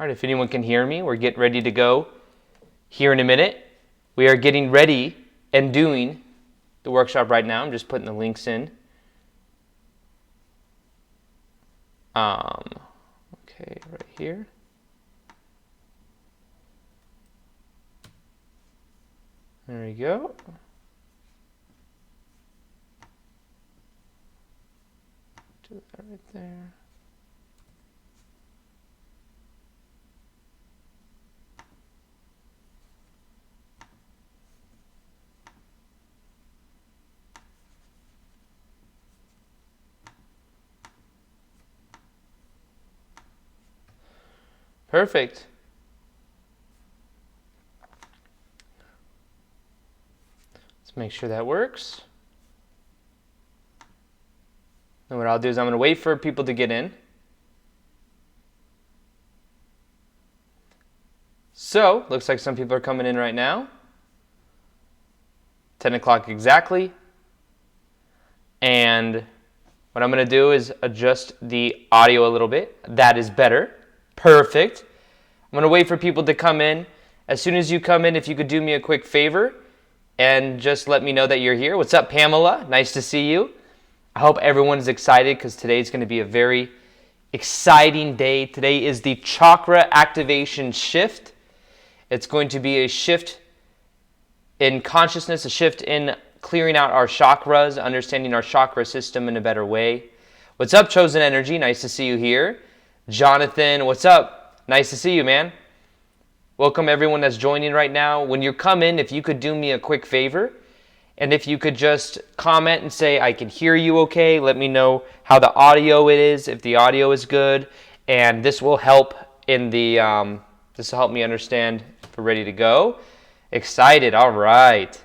All right, if anyone can hear me, we're getting ready to go here in a minute. We are getting ready and doing the workshop right now. I'm just putting the links in. Okay, right here. There we go. Do that right there. Perfect. Let's make sure that works. And what I'll do is I'm going to wait for people to get in. So, looks like some people are coming in right now. 10 o'clock exactly. And what I'm going to do is adjust the audio a little bit. That is better. Perfect. I'm going to wait for people to come in. As soon as you come in, if you could do me a quick favor and just let me know that you're here. What's up, Pamela? Nice to see you. I hope everyone's excited because today is going to be a very exciting day. Today is the Chakra activation shift. It's going to be a shift in consciousness, a shift in clearing out our chakras, understanding our chakra system in a better way. What's up, Chosen Energy? Nice to see you here. Jonathan, what's up? Nice to see you, man. Welcome everyone that's joining right now. When you come in, if you could do me a quick favor, and if you could just comment and say, I can hear you okay, let me know how the audio is, if the audio is good, and this will help in the, this will help me understand if we're ready to go. Excited, all right.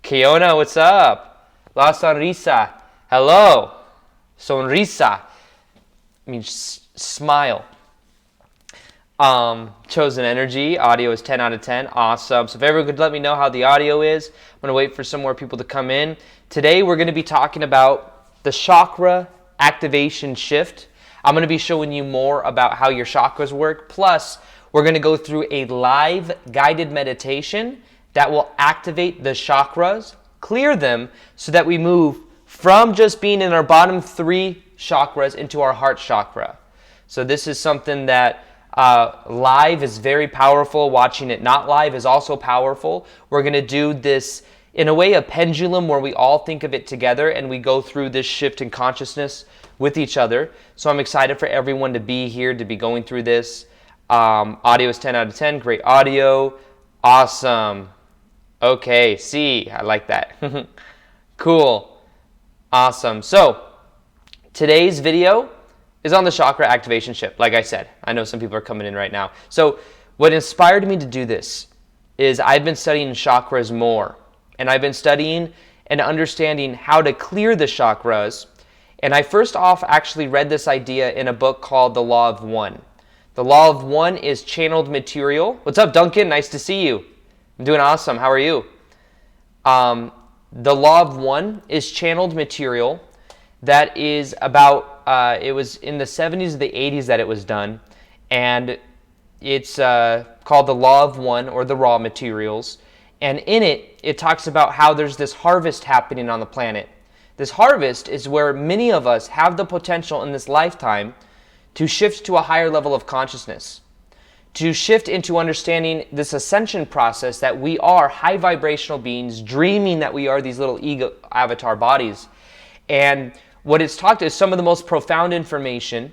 Kiona, what's up? La Sonrisa, hello. Sonrisa, means smile. Chosen Energy, audio is 10 out of 10. Awesome. So if everyone could let me know how the audio is. I'm going to wait for some more people to come in. Today we're going to be talking about the chakra activation shift. I'm going to be showing you more about how your chakras work. Plus, we're going to go through a live guided meditation that will activate the chakras, clear them, so that we move from just being in our bottom 3 chakras into our heart chakra. So this is something that live is very powerful. Watching it not live is also powerful. We're going to do this in a way, a pendulum where we all think of it together and we go through this shift in consciousness with each other. So I'm excited for everyone to be here, to be going through this. Audio is 10 out of 10. Great audio. Awesome. Okay, see, I like that. Cool. Awesome. So today's video is on the chakra activation shift. Like I said, I know some people are coming in right now. So what inspired me to do this is I've been studying chakras more, and I've been studying and understanding how to clear the chakras. And I first off actually read this idea in a book called The Law of One. The Law of One is channeled material. What's up, Duncan? Nice to see you. I'm doing awesome. How are you? The Law of One is channeled material that is about, it was in the 70s or the 80s that it was done, and it's called the Law of One, or the raw materials, and in it, it talks about how there's this harvest happening on the planet. This harvest is where many of us have the potential in this lifetime to shift to a higher level of consciousness, to shift into understanding this ascension process that we are high vibrational beings, dreaming that we are these little ego avatar bodies. And what it's talked is some of the most profound information.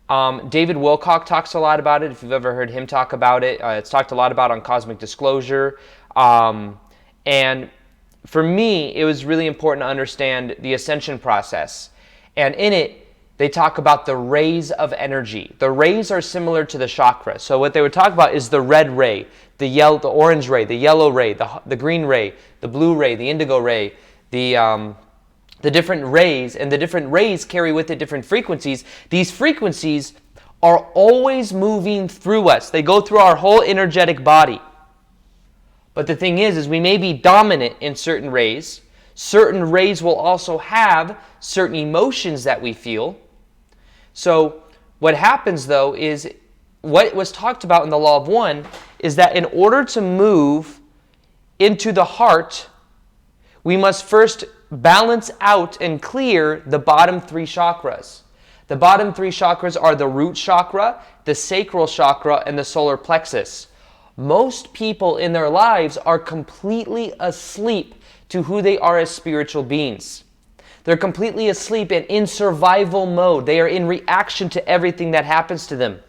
David Wilcock talks a lot about it, if you've ever heard him talk about it. It's talked a lot about on Cosmic Disclosure. And for me, it was really important to understand the ascension process. And in it, they talk about the rays of energy. The rays are similar to the chakra. So what they would talk about is the red ray, the orange ray, the yellow ray, the green ray, the blue ray, the indigo ray, the different rays, and the different rays carry with it different frequencies. These frequencies are always moving through us. They go through our whole energetic body. But the thing is we may be dominant in certain rays. Certain rays will also have certain emotions that we feel. So what happens though is what was talked about in the Law of One is that in order to move into the heart, we must first balance out and clear the bottom 3 chakras. The bottom 3 chakras are the root chakra, the sacral chakra, and the solar plexus. Most people in their lives are completely asleep to who they are as spiritual beings. They're completely asleep and in survival mode. They are in reaction to everything that happens to them.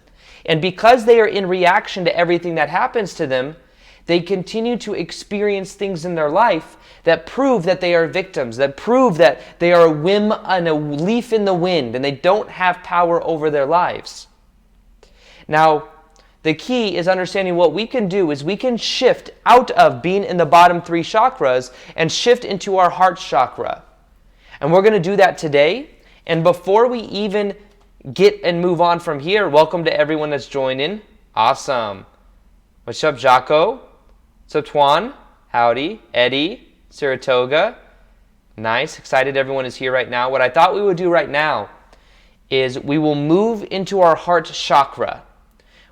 And because they are in reaction to everything that happens to them, they continue to experience things in their life that prove that they are victims, that prove that they are a whim and a leaf in the wind, and they don't have power over their lives. Now, the key is understanding what we can do is we can shift out of being in the bottom 3 chakras and shift into our heart chakra. And we're going to do that today. And before we even get and move on from here, welcome to everyone that's joining. Awesome. What's up, Jaco? What's up, Tuan? Howdy. Eddie. Saratoga. Nice. Excited everyone is here right now. What I thought we would do right now is we will move into our heart chakra.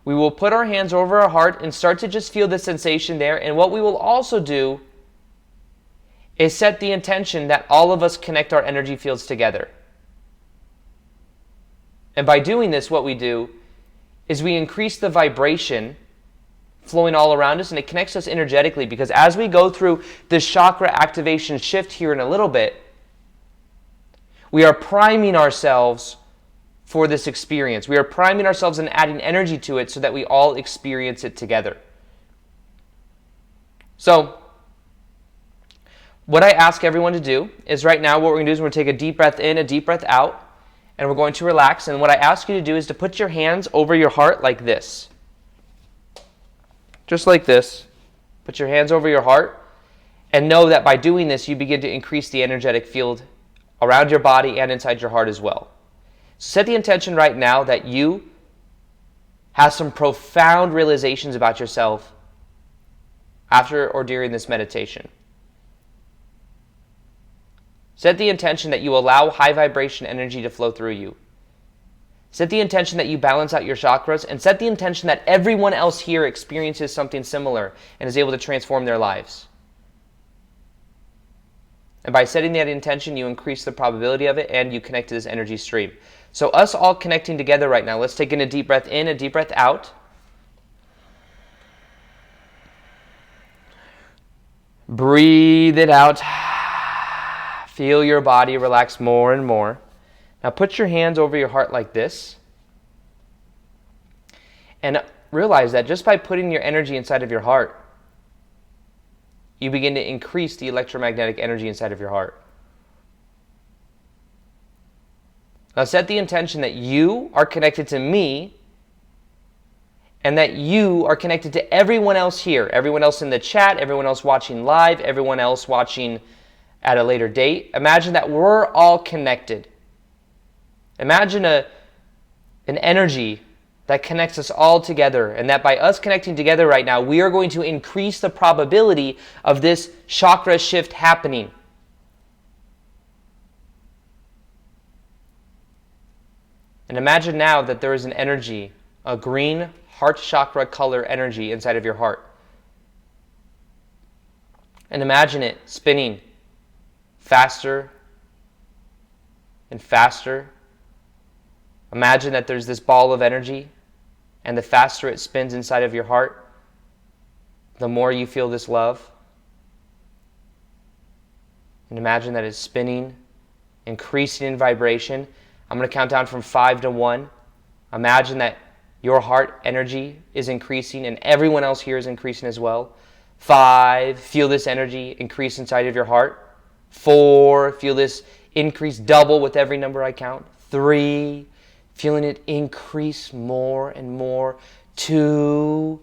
We will put our hands over our heart and start to just feel the sensation there. And what we will also do is set the intention that all of us connect our energy fields together. And by doing this, what we do is we increase the vibration flowing all around us, and it connects us energetically, because as we go through this chakra activation shift here in a little bit, we are priming ourselves for this experience. We are priming ourselves and adding energy to it so that we all experience it together. So, what I ask everyone to do is right now what we're going to do is we're going to take a deep breath in, a deep breath out, and we're going to relax. And what I ask you to do is to put your hands over your heart like this. Just like this. Put your hands over your heart and know that by doing this you begin to increase the energetic field around your body and inside your heart as well. Set the intention right now that you have some profound realizations about yourself after or during this meditation. Set the intention that you allow high vibration energy to flow through you. Set the intention that you balance out your chakras, and set the intention that everyone else here experiences something similar and is able to transform their lives. And by setting that intention, you increase the probability of it and you connect to this energy stream. So us all connecting together right now, let's take in a deep breath in, a deep breath out. Breathe it out. Feel your body relax more and more. Now put your hands over your heart like this. And realize that just by putting your energy inside of your heart, you begin to increase the electromagnetic energy inside of your heart. Now set the intention that you are connected to me and that you are connected to everyone else here, everyone else in the chat, everyone else watching live, everyone else watching at a later date. Imagine that we're all connected. Imagine an energy that connects us all together, and that by us connecting together right now, we are going to increase the probability of this chakra shift happening. And imagine now that there is an energy, a green heart chakra color energy inside of your heart. And imagine it spinning faster and faster. Imagine that there's this ball of energy, and the faster it spins inside of your heart, the more you feel this love. And imagine that it's spinning, increasing in vibration. I'm going to count down from 5 to 1. Imagine that your heart energy is increasing and everyone else here is increasing as well. 5, feel this energy increase inside of your heart. 4, feel this increase double with every number I count. 3, feeling it increase more and more. 2,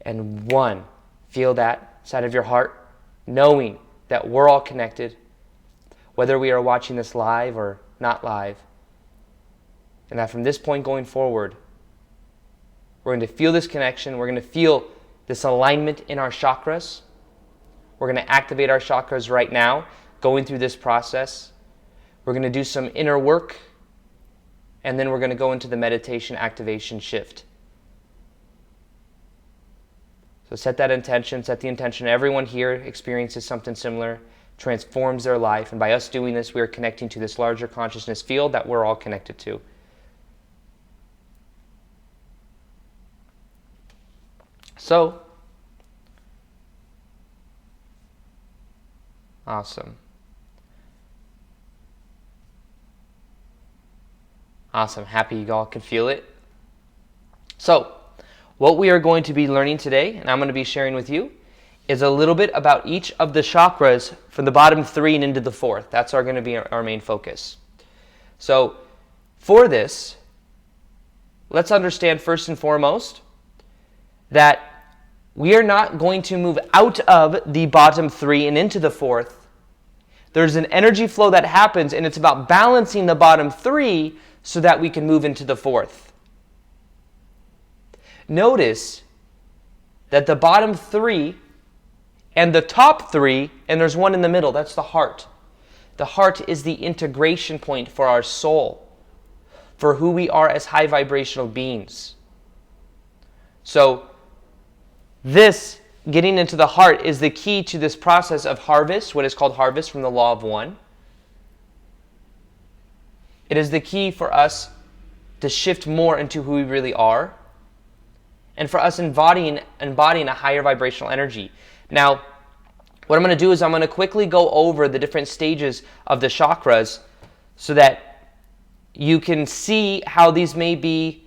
and 1. Feel that side of your heart, knowing that we're all connected, whether we are watching this live or not live. And that from this point going forward, we're going to feel this connection. We're going to feel this alignment in our chakras. We're going to activate our chakras right now, going through this process. We're going to do some inner work, and then we're going to go into the meditation activation shift. But set that intention, set the intention. Everyone here experiences something similar, transforms their life. And by us doing this, we are connecting to this larger consciousness field that we're all connected to. So, awesome. Awesome. Happy you all can feel it. So, what we are going to be learning today, and I'm going to be sharing with you, is a little bit about each of the chakras from the bottom 3 and into the 4th. That's going to be our main focus. So, for this, let's understand first and foremost that we are not going to move out of the bottom 3 and into the 4th. There's an energy flow that happens, and it's about balancing the bottom 3 so that we can move into the 4th. Notice that the bottom 3 and the top 3, and there's one in the middle, that's the heart. The heart is the integration point for our soul, for who we are as high vibrational beings. So, this, getting into the heart, is the key to this process of harvest, what is called harvest from the law of one. It is the key for us to shift more into who we really are, and for us embodying a higher vibrational energy. Now, what I'm going to do is I'm going to quickly go over the different stages of the chakras so that you can see how these may be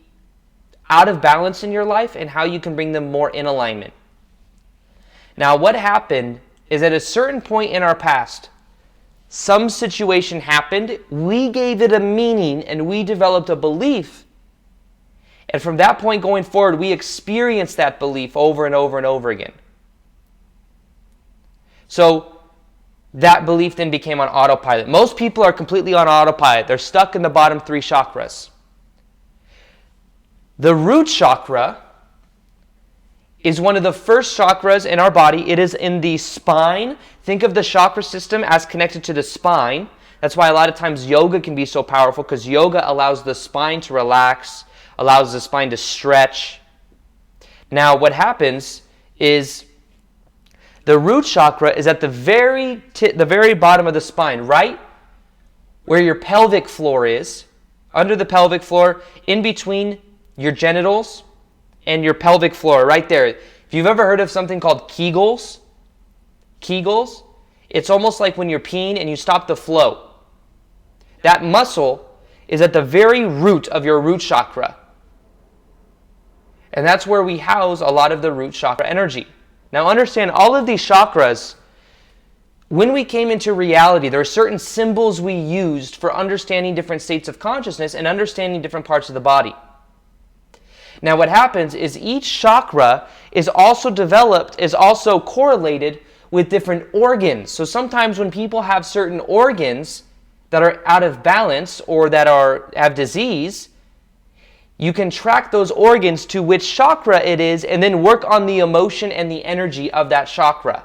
out of balance in your life and how you can bring them more in alignment. Now, what happened is at a certain point in our past, some situation happened, we gave it a meaning, and we developed a belief. And from that point going forward, we experienced that belief over and over and over again. So that belief then became on autopilot. Most people are completely on autopilot. They're stuck in the bottom 3 chakras. The root chakra is one of the first chakras in our body. It is in the spine. Think of the chakra system as connected to the spine. That's why a lot of times yoga can be so powerful, because yoga allows the spine to relax, allows the spine to stretch. Now, what happens is the root chakra is at the very bottom of the spine, right where your pelvic floor is, under the pelvic floor, in between your genitals and your pelvic floor, right there. If you've ever heard of something called Kegels, it's almost like when you're peeing and you stop the flow. That muscle is at the very root of your root chakra. And that's where we house a lot of the root chakra energy. Now understand, all of these chakras, when we came into reality, there are certain symbols we used for understanding different states of consciousness and understanding different parts of the body. Now what happens is each chakra is also correlated with different organs. So sometimes when people have certain organs that are out of balance or that have disease, you can track those organs to which chakra it is and then work on the emotion and the energy of that chakra.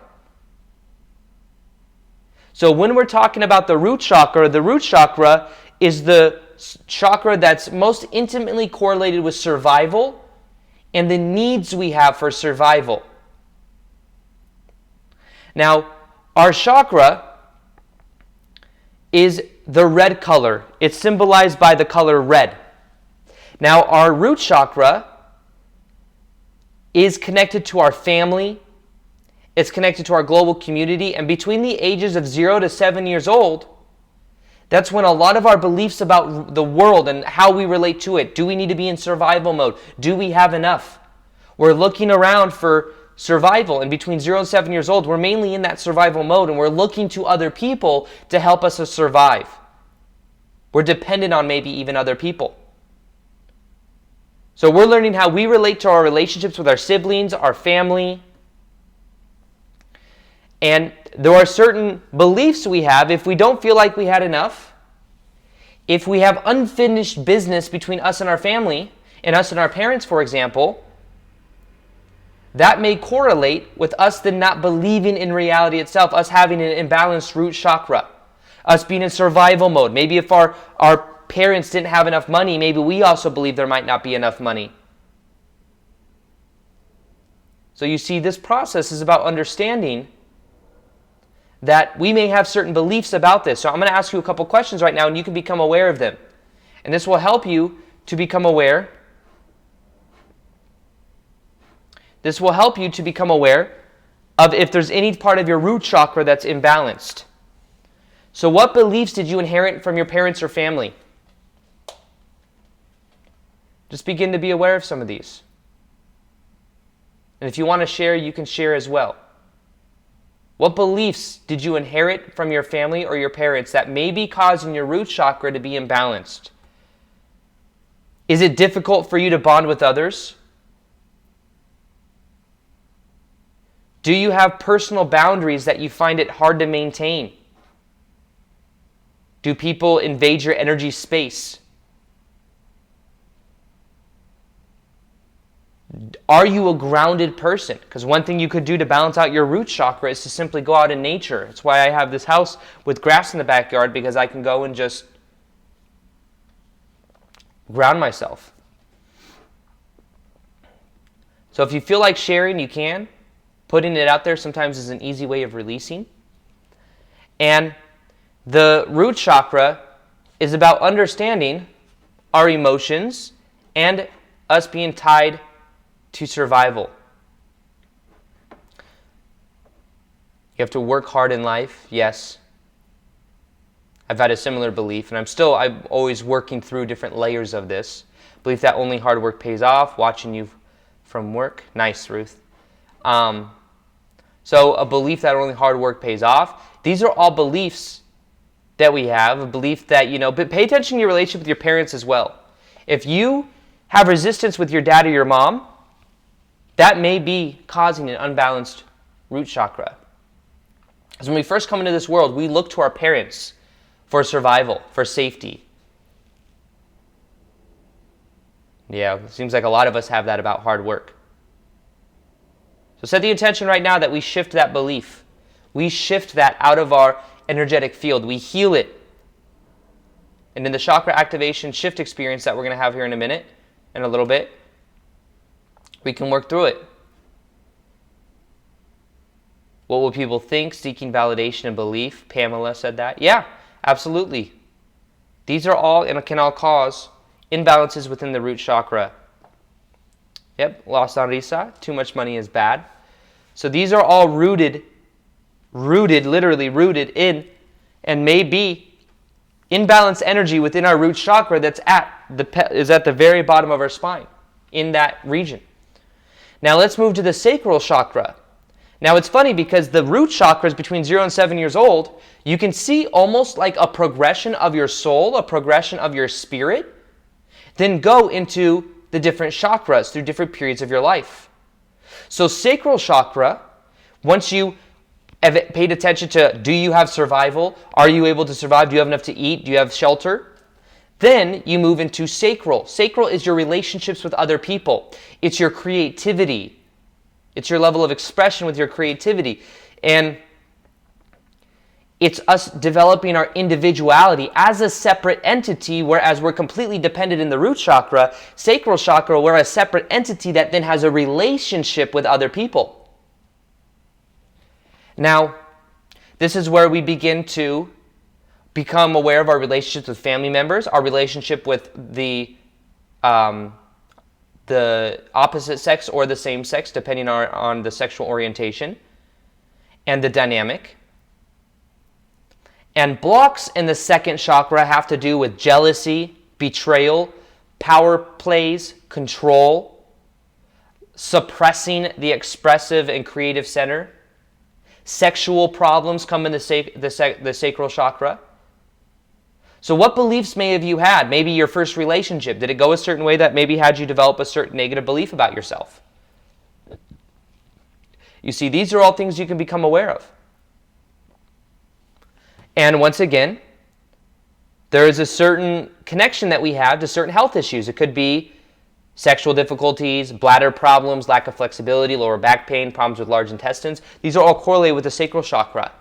So when we're talking about the root chakra is the chakra that's most intimately correlated with survival and the needs we have for survival. Now, our chakra is the red color. It's symbolized by the color red. Now, our root chakra is connected to our family. It's connected to our global community. And between the ages of 0 to 7 years old, that's when a lot of our beliefs about the world and how we relate to it. Do we need to be in survival mode? Do we have enough? We're looking around for survival. And between 0 and 7 years old, we're mainly in that survival mode, and we're looking to other people to help us to survive. We're dependent on maybe even other people. So we're learning how we relate to our relationships with our siblings, our family. And there are certain beliefs we have. If we don't feel like we had enough, if we have unfinished business between us and our family, and us and our parents, for example, that may correlate with us then not believing in reality itself, us having an imbalanced root chakra, us being in survival mode. Maybe if our parents didn't have enough money, maybe we also believe there might not be enough money. So you see, this process is about understanding that we may have certain beliefs about this. So I'm going to ask you a couple questions right now, and you can become aware of them. And this will help you to become aware. This will help you to become aware of if there's any part of your root chakra that's imbalanced. So what beliefs did you inherit from your parents or family? Just begin to be aware of some of these. And if you want to share, you can share as well. What beliefs did you inherit from your family or your parents that may be causing your root chakra to be imbalanced? Is it difficult for you to bond with others? Do you have personal boundaries that you find it hard to maintain? Do people invade your energy space? Are you a grounded person? Because one thing you could do to balance out your root chakra is to simply go out in nature. That's why I have this house with grass in the backyard, because I can go and just ground myself. So if you feel like sharing, you can. Putting it out there sometimes is an easy way of releasing. And the root chakra is about understanding our emotions and us being tied to survival. You have to work hard in life, yes. I've had a similar belief, and I'm always working through different layers of this. Belief that only hard work pays off, watching you from work. Nice, Ruth. So a belief that only hard work pays off. These are all beliefs that we have. A belief that, but pay attention to your relationship with your parents as well. If you have resistance with your dad or your mom, that may be causing an unbalanced root chakra. Because when we first come into this world, we look to our parents for survival, for safety. Yeah, it seems like a lot of us have that about hard work. So set the intention right now that we shift that belief. We shift that out of our energetic field. We heal it. And in the chakra activation shift experience that we're going to have here in a little bit, we can work through it. What will people think? Seeking validation and belief. Pamela said that. Yeah, absolutely. These are all and can all cause imbalances within the root chakra. Yep, La Sonrisa. Too much money is bad. So these are all rooted, literally rooted in, and may be imbalanced energy within our root chakra that's at the very bottom of our spine, in that region. Now let's move to the sacral chakra. Now it's funny because the root chakra is between 0 and 7 years old. You can see almost like a progression of your soul, a progression of your spirit, then go into the different chakras through different periods of your life. So sacral chakra, once you have paid attention to, do you have survival? Are you able to survive? Do you have enough to eat? Do you have shelter? Then you move into sacral. Sacral is your relationships with other people. It's your creativity. It's your level of expression with your creativity. And it's us developing our individuality as a separate entity, whereas we're completely dependent in the root chakra. Sacral chakra, we're a separate entity that then has a relationship with other people. Now, this is where we begin to become aware of our relationships with family members, our relationship with the opposite sex or the same sex, depending on the sexual orientation and the dynamic. And blocks in the second chakra have to do with jealousy, betrayal, power plays, control, suppressing the expressive and creative center. Sexual problems come in the sacral chakra. So what beliefs may have you had? Maybe your first relationship. Did it go a certain way that maybe had you develop a certain negative belief about yourself? You see, these are all things you can become aware of. And once again, there is a certain connection that we have to certain health issues. It could be sexual difficulties, bladder problems, lack of flexibility, lower back pain, problems with large intestines. These are all correlated with the sacral chakra.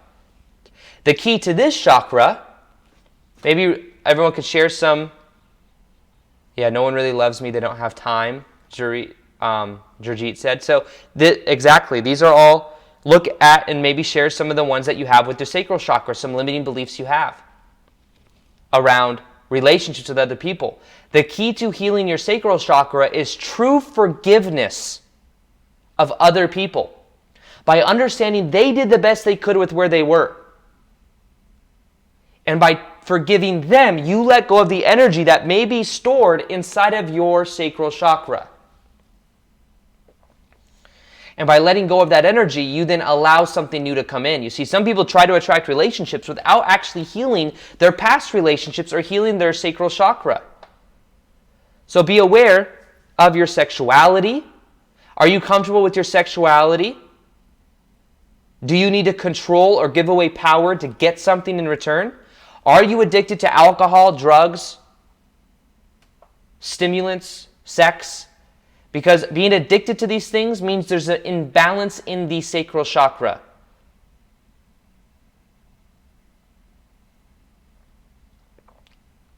The key to this chakra, maybe everyone could share some, no one really loves me, they don't have time. Jurjeet said. So exactly, these are all, look at and maybe share some of the ones that you have with the sacral chakra, some limiting beliefs you have around relationships with other people. The key to healing your sacral chakra is true forgiveness of other people by understanding they did the best they could with where they were. And by forgiving them, you let go of the energy that may be stored inside of your sacral chakra. And by letting go of that energy, you then allow something new to come in. You see, some people try to attract relationships without actually healing their past relationships or healing their sacral chakra. So be aware of your sexuality. Are you comfortable with your sexuality? Do you need to control or give away power to get something in return? Are you addicted to alcohol, drugs, stimulants, sex? Because being addicted to these things means there's an imbalance in the sacral chakra.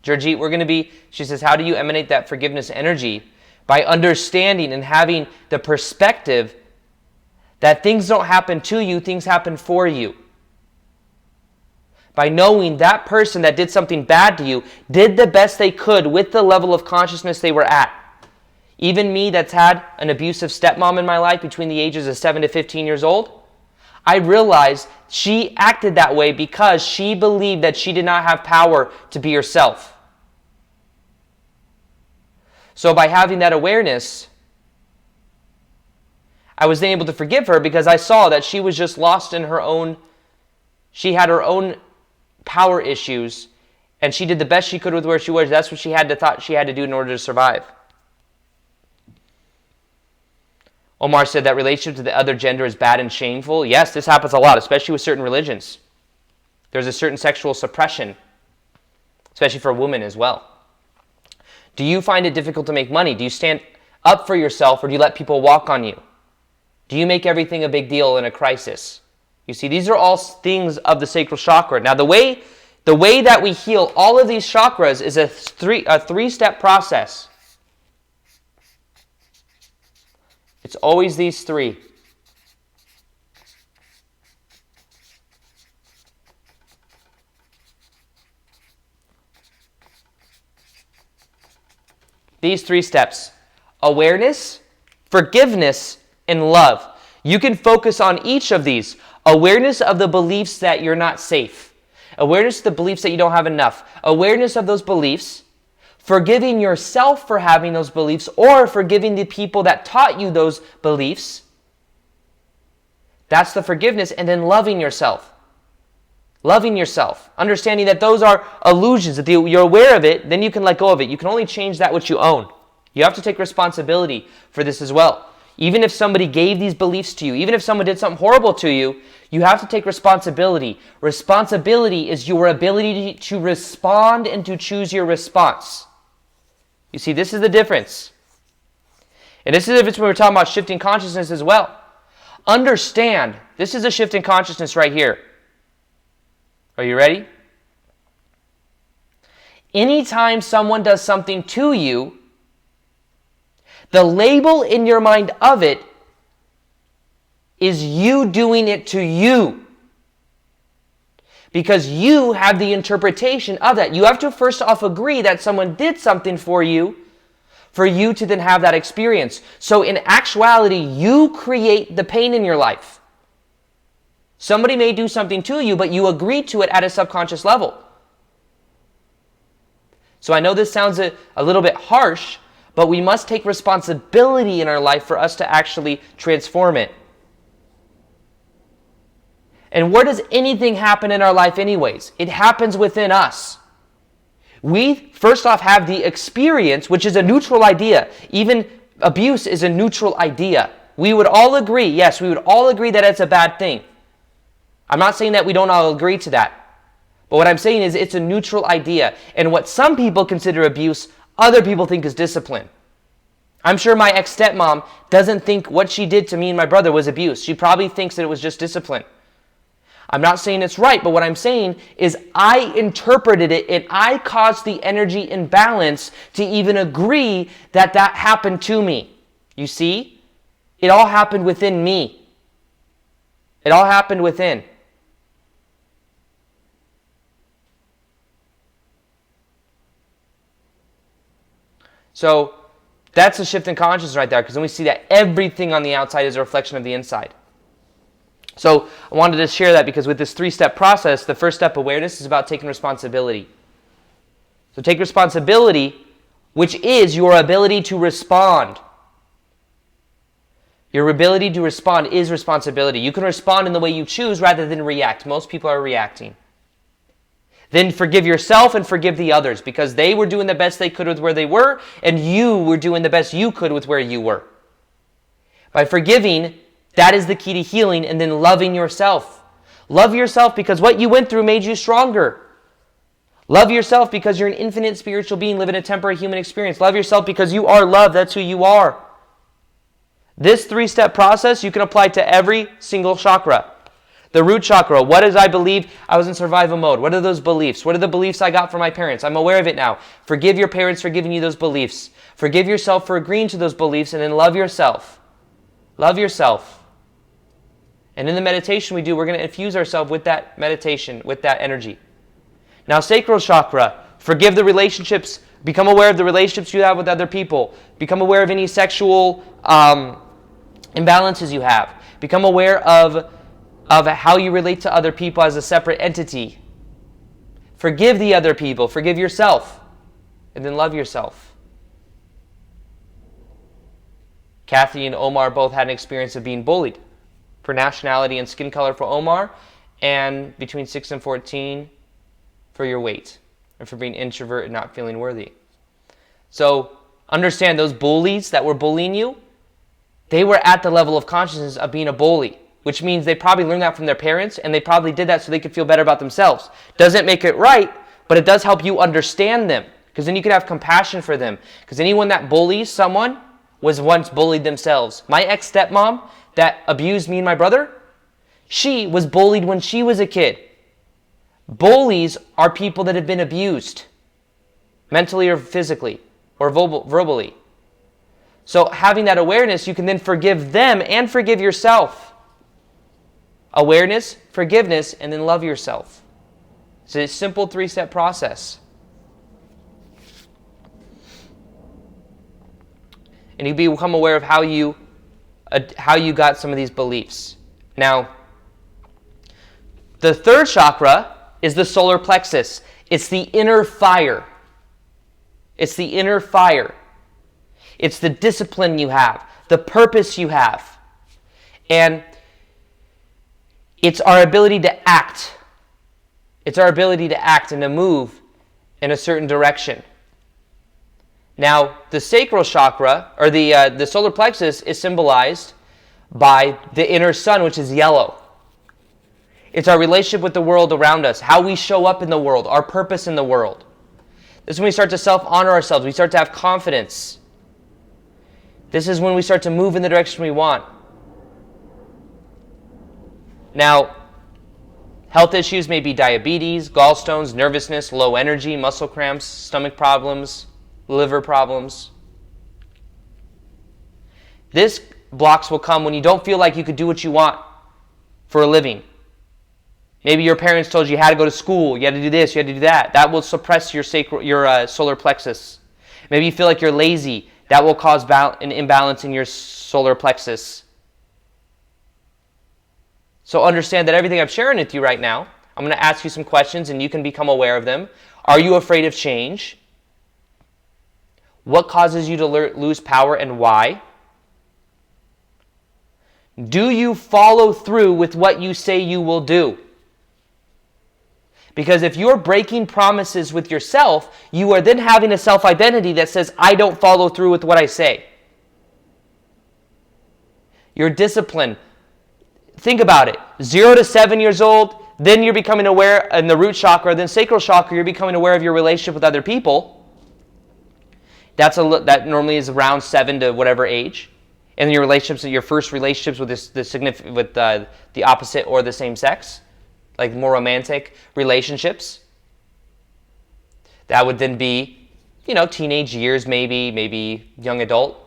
Jurjeet, she says, how do you emanate that forgiveness energy? By understanding and having the perspective that things don't happen to you, things happen for you. By knowing that person that did something bad to you did the best they could with the level of consciousness they were at. Even me that's had an abusive stepmom in my life between the ages of 7 to 15 years old, I realized she acted that way because she believed that she did not have power to be herself. So by having that awareness, I was then able to forgive her because I saw that she was just lost in her own, she had her own power issues and she did the best she could with where she was. That's what thought she had to do in order to survive. Omar said that relationship to the other gender is bad and shameful. Yes, this happens a lot, especially with certain religions. There's a certain sexual suppression, especially for women as well. Do you find it difficult to make money? Do you stand up for yourself or do you let people walk on you? Do you make everything a big deal in a crisis? You see, these are all things of the sacral chakra. Now, the way that we heal all of these chakras is a three-step process. It's always these three. These three steps: awareness, forgiveness, and love. You can focus on each of these. Awareness of the beliefs that you're not safe. Awareness of the beliefs that you don't have enough. Awareness of those beliefs. Forgiving yourself for having those beliefs or forgiving the people that taught you those beliefs. That's the forgiveness. And then loving yourself. Loving yourself. Understanding that those are illusions. That you're aware of it, then you can let go of it. You can only change that which you own. You have to take responsibility for this as well. Even if somebody gave these beliefs to you, even if someone did something horrible to you, you have to take responsibility. Responsibility is your ability to respond and to choose your response. You see, this is the difference. And this is the difference when we're talking about shifting consciousness as well. Understand, this is a shift in consciousness right here. Are you ready? Anytime someone does something to you, the label in your mind of it is you doing it to you. Because you have the interpretation of that. You have to first off agree that someone did something for you to then have that experience. So in actuality, you create the pain in your life. Somebody may do something to you, but you agree to it at a subconscious level. So I know this sounds a little bit harsh, but we must take responsibility in our life for us to actually transform it. And where does anything happen in our life anyways? It happens within us. We, first off, have the experience, which is a neutral idea. Even abuse is a neutral idea. We would all agree, yes, we would all agree that it's a bad thing. I'm not saying that we don't all agree to that. But what I'm saying is it's a neutral idea. And what some people consider abuse, other people think is discipline. I'm sure my ex-stepmom doesn't think what she did to me and my brother was abuse. She probably thinks that it was just discipline. I'm not saying it's right, but what I'm saying is I interpreted it and I caused the energy imbalance to even agree that that happened to me. You see? It all happened within me. It all happened within. So that's a shift in consciousness right there, because then we see that everything on the outside is a reflection of the inside. So I wanted to share that because with this 3-step process, the first step, awareness, is about taking responsibility. So take responsibility, which is your ability to respond. Your ability to respond is responsibility. You can respond in the way you choose rather than react. Most people are reacting. Then forgive yourself and forgive the others, because they were doing the best they could with where they were, and you were doing the best you could with where you were. By forgiving, that is the key to healing, and then loving yourself. Love yourself because what you went through made you stronger. Love yourself because you're an infinite spiritual being living a temporary human experience. Love yourself because you are love. That's who you are. This 3-step process you can apply to every single chakra. The root chakra, what is I believe I was in survival mode? What are those beliefs? What are the beliefs I got from my parents? I'm aware of it now. Forgive your parents for giving you those beliefs. Forgive yourself for agreeing to those beliefs, and then love yourself. Love yourself. And in the meditation we do, we're going to infuse ourselves with that meditation, with that energy. Now, sacral chakra, forgive the relationships. Become aware of the relationships you have with other people. Become aware of any sexual imbalances you have. Become aware of how you relate to other people as a separate entity. Forgive the other people. Forgive yourself. And then love yourself. Kathy and Omar both had an experience of being bullied for nationality and skin color for Omar, and between 6 and 14 for your weight, and for being introvert and not feeling worthy. So understand, those bullies that were bullying you, they were at the level of consciousness of being a bully, which means they probably learned that from their parents, and they probably did that so they could feel better about themselves. Doesn't make it right, but it does help you understand them, because then you can have compassion for them. Because anyone that bullies someone was once bullied themselves. My ex-stepmom that abused me and my brother, she was bullied when she was a kid. Bullies are people that have been abused, mentally or physically, or verbally. So having that awareness, you can then forgive them and forgive yourself. Awareness, forgiveness, and then love yourself. It's a simple 3-step process. And you become aware of how you got some of these beliefs. Now, the 3rd chakra is the solar plexus. It's the inner fire. It's the inner fire. It's the discipline you have, the purpose you have. And it's our ability to act. It's our ability to act and to move in a certain direction. Now, the sacral chakra, or the solar plexus, is symbolized by the inner sun, which is yellow. It's our relationship with the world around us, how we show up in the world, our purpose in the world. This is when we start to self-honor ourselves. We start to have confidence. This is when we start to move in the direction we want. Now, health issues may be diabetes, gallstones, nervousness, low energy, muscle cramps, stomach problems, liver problems. This blocks will come when you don't feel like you could do what you want for a living. Maybe your parents told you had to go to school, you had to do this, you had to do that. That will suppress your solar plexus. Maybe you feel like you're lazy. That will cause an imbalance in your solar plexus. So understand that everything I'm sharing with you right now, I'm going to ask you some questions and you can become aware of them. Are you afraid of change? What causes you to lose power and why? Do you follow through with what you say you will do? Because if you're breaking promises with yourself, you are then having a self-identity that says, I don't follow through with what I say. Your discipline. Think about it. 0 to 7 years old, then you're becoming aware in the root chakra, then sacral chakra, you're becoming aware of your relationship with other people. That normally is around 7 to whatever age. And your relationships, your first relationships with the opposite or the same sex, like more romantic relationships. That would then be, teenage years, maybe young adult.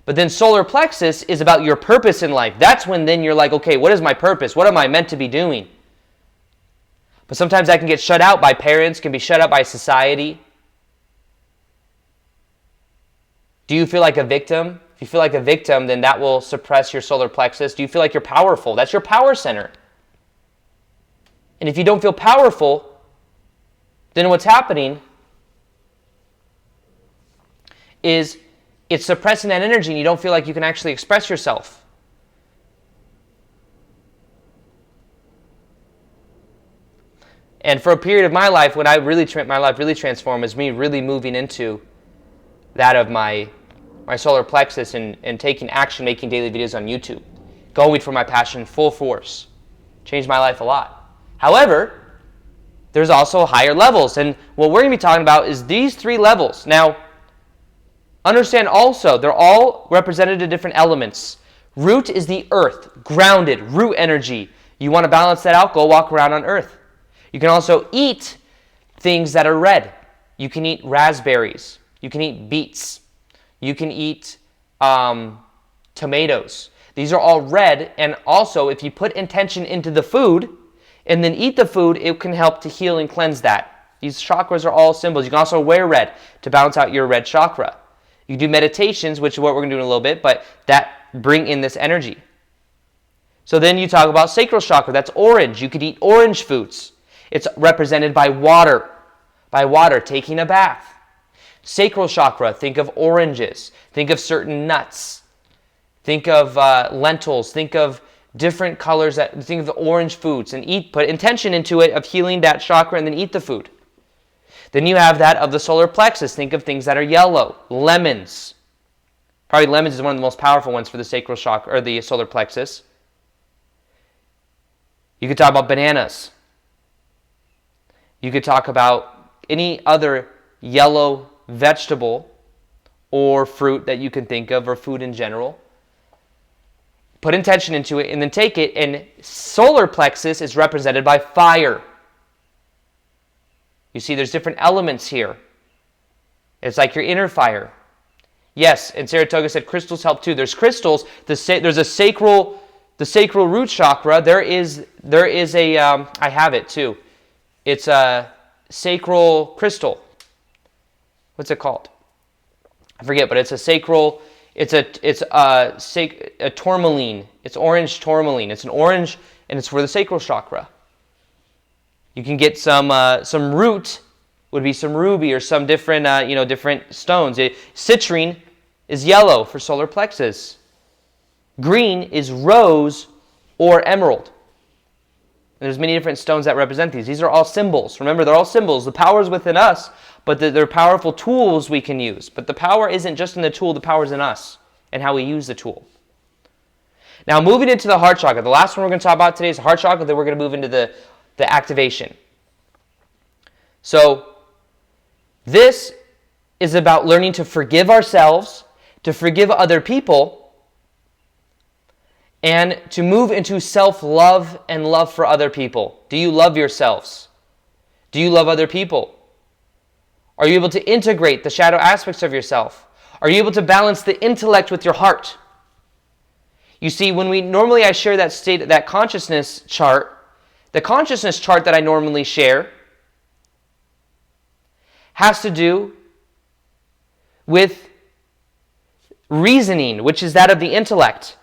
But then solar plexus is about your purpose in life. That's when then you're like, okay, what is my purpose? What am I meant to be doing? But sometimes that can get shut out by parents, can be shut out by society. Do you feel like a victim? If you feel like a victim, then that will suppress your solar plexus. Do you feel like you're powerful? That's your power center. And if you don't feel powerful, then what's happening is it's suppressing that energy and you don't feel like you can actually express yourself. And for a period of my life, when my life really transformed, was me really moving into that of my solar plexus and taking action, making daily videos on YouTube, going for my passion full force. Changed my life a lot. However, there's also higher levels, and what we're going to be talking about is these 3 levels. Now, understand also, they're all represented to different elements. Root is the earth, grounded, root energy. You want to balance that out, go walk around on earth. You can also eat things that are red. You can eat raspberries. You can eat beets. You can eat tomatoes. These are all red, and also if you put intention into the food and then eat the food, it can help to heal and cleanse that. These chakras are all symbols. You can also wear red to balance out your red chakra. You do meditations, which is what we're going to do in a little bit, but that bring in this energy. So then you talk about sacral chakra. That's orange. You could eat orange foods. It's represented by water. By water, taking a bath. Sacral chakra, think of oranges. Think of certain nuts. Think of lentils. Think of different colors. Think of the orange foods and put intention into it of healing that chakra and then eat the food. Then you have that of the solar plexus. Think of things that are yellow. Lemons. Probably lemons is one of the most powerful ones for the sacral chakra or the solar plexus. You could talk about bananas. You could talk about any other yellow vegetable or fruit that you can think of, or food in general. Put intention into it and then take it, and solar plexus is represented by fire. You see, there's different elements here. It's like your inner fire. Yes, and Saratoga said crystals help too. There's crystals. There's a sacral root chakra. There is a I have it too. It's a sacral crystal. What's it called? I forget, but it's a sacral. It's a tourmaline. It's orange tourmaline. It's an orange, and it's for the sacral chakra. You can get some root, would be some ruby or some different different stones. Citrine is yellow for solar plexus. Green is rose or emerald. And there's many different stones that represent these. These are all symbols. Remember, they're all symbols. The power is within us, but they're powerful tools we can use. But the power isn't just in the tool, the power is in us and how we use the tool. Now, moving into the heart chakra. The last one we're going to talk about today is the heart chakra, then we're going to move into the activation. So, this is about learning to forgive ourselves, to forgive other people, and to move into self-love and love for other people. Do you love yourselves? Do you love other people? Are you able to integrate the shadow aspects of yourself? Are you able to balance the intellect with your heart? You see, normally I share that consciousness chart, the consciousness chart that I normally share has to do with reasoning, which is that of the intellect.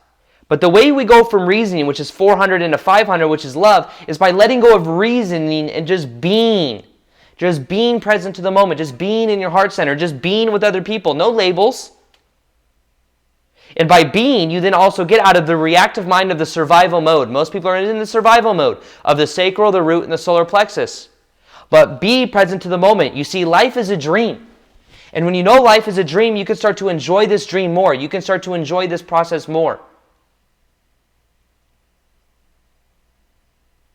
But the way we go from reasoning, which is 400 into 500, which is love, is by letting go of reasoning and just being. Just being present to the moment. Just being in your heart center. Just being with other people. No labels. And by being, you then also get out of the reactive mind of the survival mode. Most people are in the survival mode of the sacral, the root, and the solar plexus. But be present to the moment. You see, life is a dream. And when you know life is a dream, you can start to enjoy this dream more. You can start to enjoy this process more.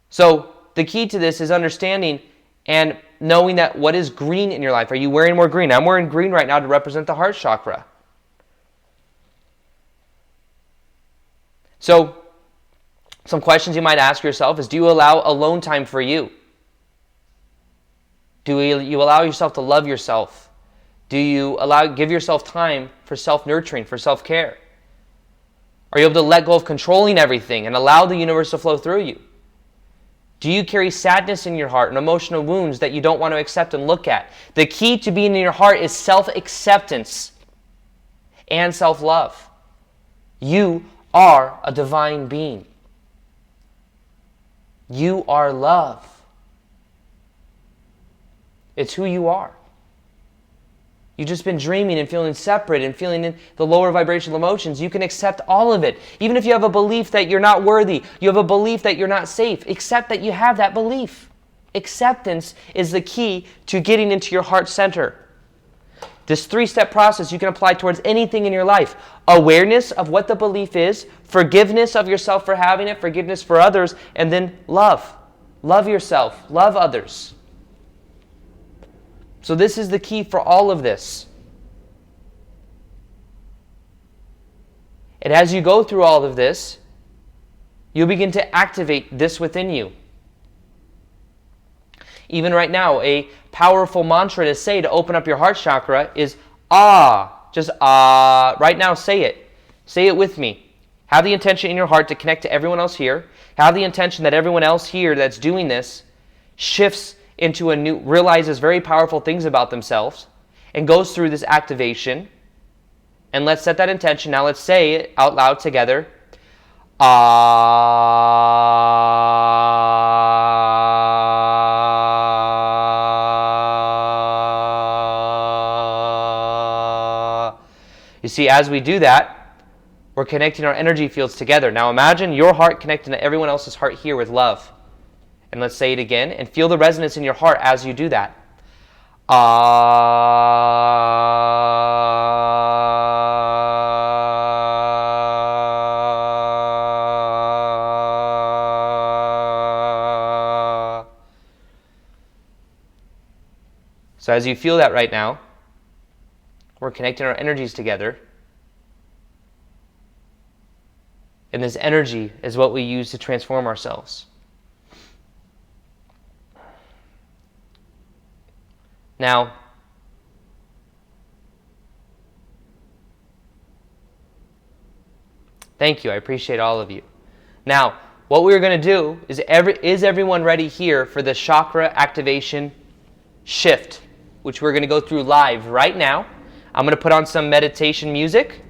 So the key to this is understanding and knowing that what is green in your life. Are you wearing more green? I'm wearing green right now to represent the heart chakra. So some questions you might ask yourself is, do you allow alone time for you? Do you allow yourself to love yourself? Do you give yourself time for self-nurturing, for self-care? Are you able to let go of controlling everything and allow the universe to flow through you? Do you carry sadness in your heart and emotional wounds that you don't want to accept and look at? The key to being in your heart is self-acceptance and self-love. You are a divine being. You are love. It's who you are. You've just been dreaming and feeling separate and feeling in the lower vibrational emotions. You can accept all of it. Even if you have a belief that you're not worthy, you have a belief that you're not safe, accept that you have that belief. Acceptance is the key to getting into your heart center. This 3-step process you can apply towards anything in your life. Awareness of what the belief is, forgiveness of yourself for having it, forgiveness for others, and then love. Love yourself, love others. So this is the key for all of this. And as you go through all of this, you'll begin to activate this within you. Even right now, a powerful mantra to say to open up your heart chakra is ah. Just ah. Right now, say it. Say it with me. Have the intention in your heart to connect to everyone else here. Have the intention that everyone else here that's doing this shifts into a new, realizes very powerful things about themselves and goes through this activation. And let's set that intention. Now let's say it out loud together. You see, as we do that, we're connecting our energy fields together. Now imagine your heart connecting to everyone else's heart here with love. And let's say it again, and feel the resonance in your heart as you do that. So as you feel that right now, we're connecting our energies together. And this energy is what we use to transform ourselves. Now, thank you. I appreciate all of you. Now, what we're going to do is everyone ready here for the chakra activation shift, which we're going to go through live right now. I'm going to put on some meditation music.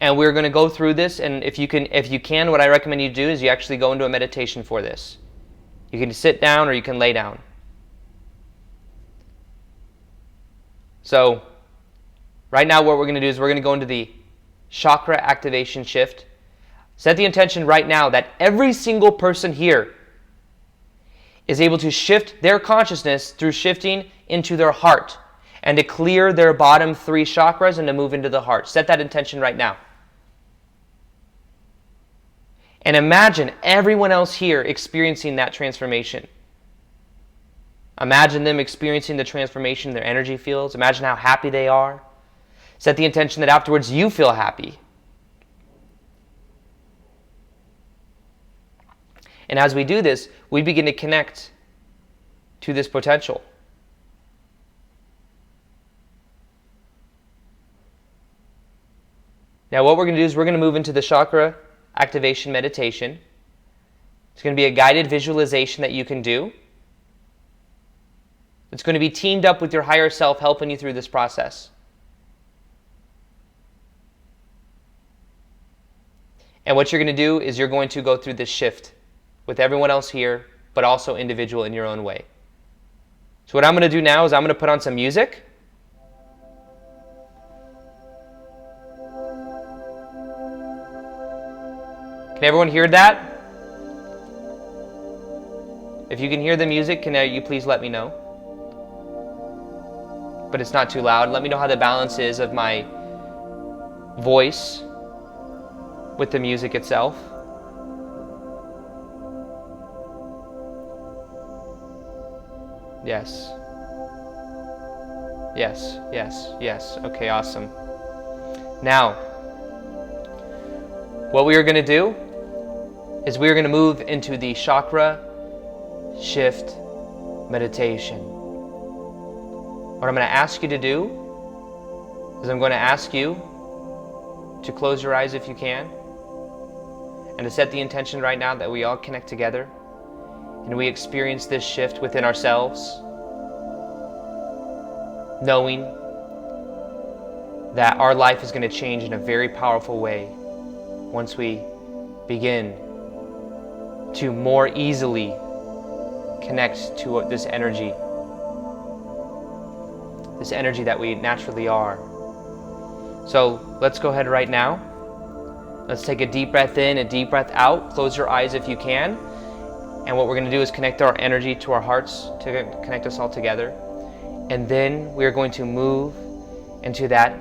And we're going to go through this, and if you can, what I recommend you do is you actually go into a meditation for this. You can sit down or you can lay down. So, right now what we're going to do is we're going to go into the chakra activation shift. Set the intention right now that every single person here is able to shift their consciousness through shifting into their heart and to clear their bottom 3 chakras and to move into the heart. Set that intention right now. And imagine everyone else here experiencing that transformation. Imagine them experiencing the transformation in their energy fields. Imagine how happy they are. Set the intention that afterwards you feel happy. And as we do this, we begin to connect to this potential. Now what we're going to do is we're going to move into the chakra activation meditation. It's going to be a guided visualization that you can do. It's going to be teamed up with your higher self helping you through this process. And what you're going to do is you're going to go through this shift with everyone else here, but also individual in your own way. So what I'm going to do now is I'm going to put on some music. Can everyone hear that? If you can hear the music, can you please let me know? But it's not too loud. Let me know how the balance is of my voice with the music itself. Yes. Yes, yes, yes. Okay, awesome. Now, what we are going to do is we are going to move into the chakra shift meditation. What I'm going to ask you to do is I'm going to ask you to close your eyes if you can, and to set the intention right now that we all connect together and we experience this shift within ourselves, knowing that our life is going to change in a very powerful way once we begin to more easily connect to this energy that we naturally are. So let's go ahead right now. Let's take a deep breath in, a deep breath out. Close your eyes if you can. And what we're going to do is connect our energy to our hearts to connect us all together. And then we're going to move into that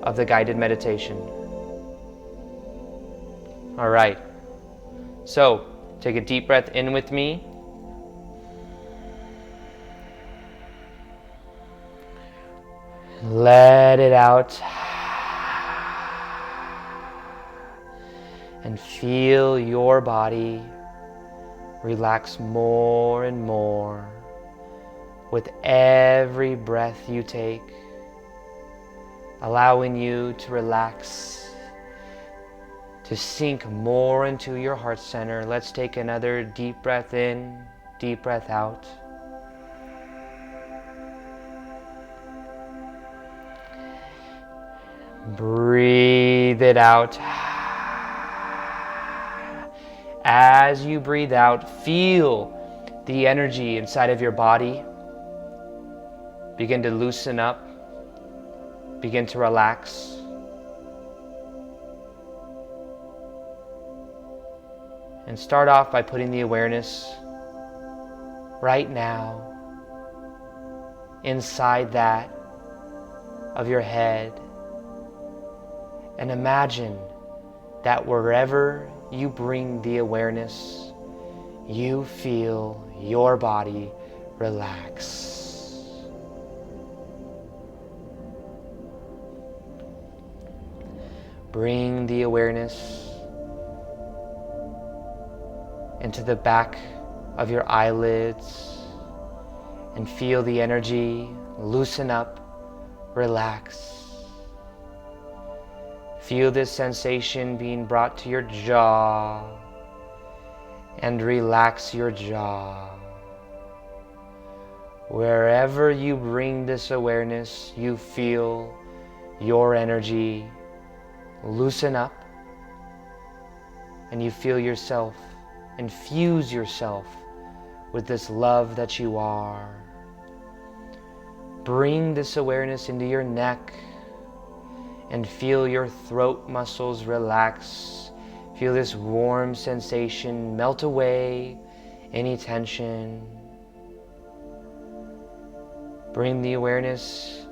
of the guided meditation. All right. So take a deep breath in with me. Let it out. And feel your body relax more and more with every breath you take, allowing you to relax, to sink more into your heart center. Let's take another deep breath in, deep breath out. Breathe it out. As you breathe out, feel the energy inside of your body begin to loosen up, begin to relax. And start off by putting the awareness right now inside that of your head. And imagine that wherever you bring the awareness, you feel your body relax. Bring the awareness into the back of your eyelids and feel the energy loosen up, relax. Feel this sensation being brought to your jaw and relax your jaw. Wherever you bring this awareness, you feel your energy loosen up and you feel yourself, infuse yourself with this love that you are. Bring this awareness into your neck and feel your throat muscles relax. Feel this warm sensation melt away any tension. Bring the awareness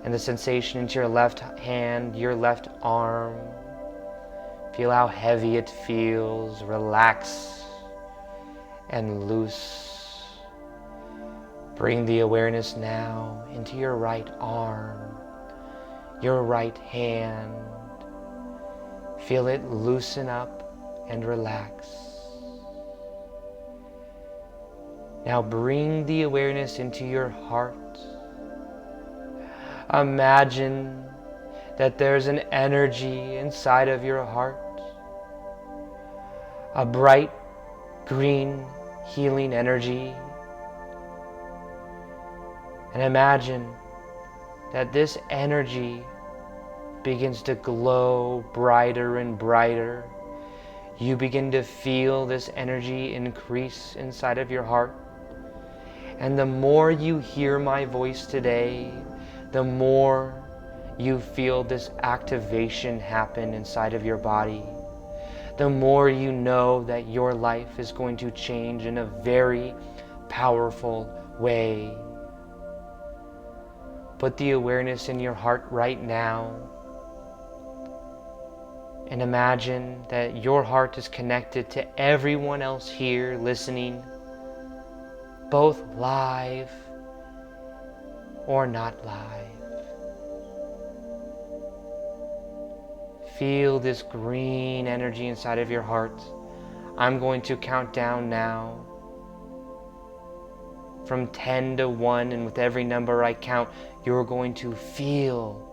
and the sensation into your left hand, your left arm. Feel how heavy it feels. Relax and loose. Bring the awareness now into your right arm, your right hand. Feel it loosen up and relax. Now bring the awareness into your heart. Imagine that there's an energy inside of your heart, a bright green healing energy. And imagine that this energy begins to glow brighter and brighter. You begin to feel this energy increase inside of your heart. And the more you hear my voice today, the more you feel this activation happen inside of your body. The more you know that your life is going to change in a very powerful way. Put the awareness in your heart right now and imagine that your heart is connected to everyone else here listening, both live or not live. Feel this green energy inside of your heart. I'm going to count down now from 10 to 1, and with every number I count, you're going to feel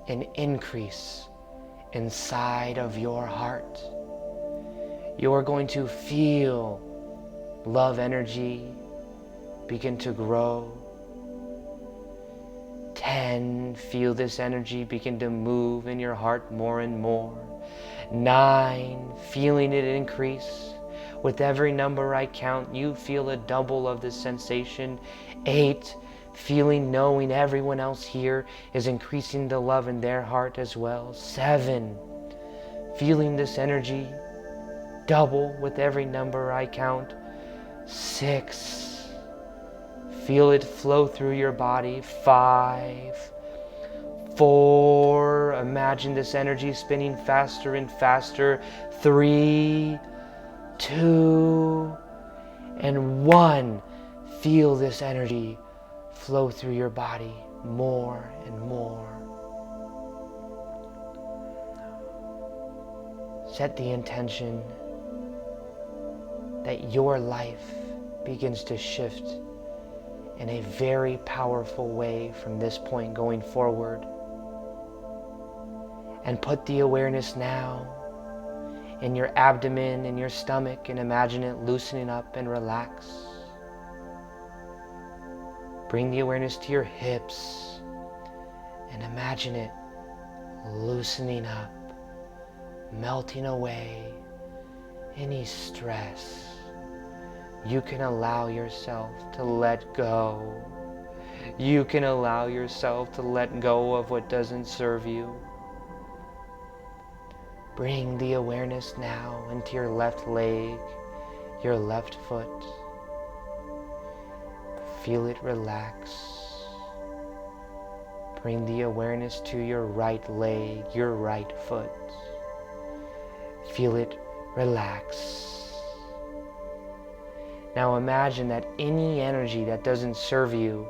an increase inside of your heart. You're going to feel love energy begin to grow. 10, feel this energy begin to move in your heart more and more. 9, feeling it increase. With every number I count, you feel a double of this sensation. 8, feeling, knowing everyone else here is increasing the love in their heart as well. 7, feeling this energy double with every number I count. 6, feel it flow through your body. 5, 4, imagine this energy spinning faster and faster. 3, 2, and 1, feel this energy flow through your body more and more. Set the intention that your life begins to shift in a very powerful way from this point going forward. And put the awareness now in your abdomen, in your stomach, and imagine it loosening up and relax. Bring the awareness to your hips and imagine it loosening up, melting away any stress. You can allow yourself to let go. You can allow yourself to let go of what doesn't serve you. Bring the awareness now into your left leg, your left foot. Feel it relax. Bring the awareness to your right leg, your right foot. Feel it relax. Now imagine that any energy that doesn't serve you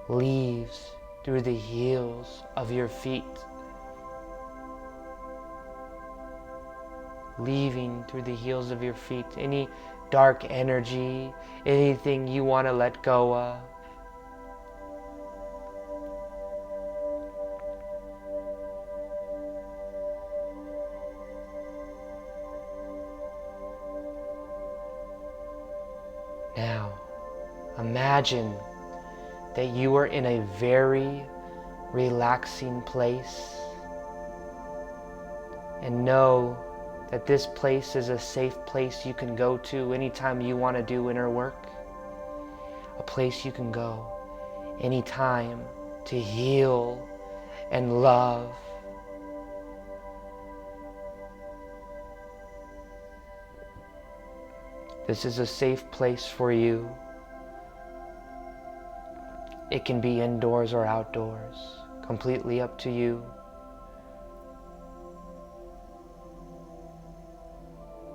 leaves through the heels of your feet. Leaving through the heels of your feet. Any dark energy, anything you want to let go of. Now, imagine that you are in a very relaxing place, and know that this place is a safe place you can go to anytime you want to do inner work. A place you can go anytime to heal and love. This is a safe place for you. It can be indoors or outdoors, completely up to you.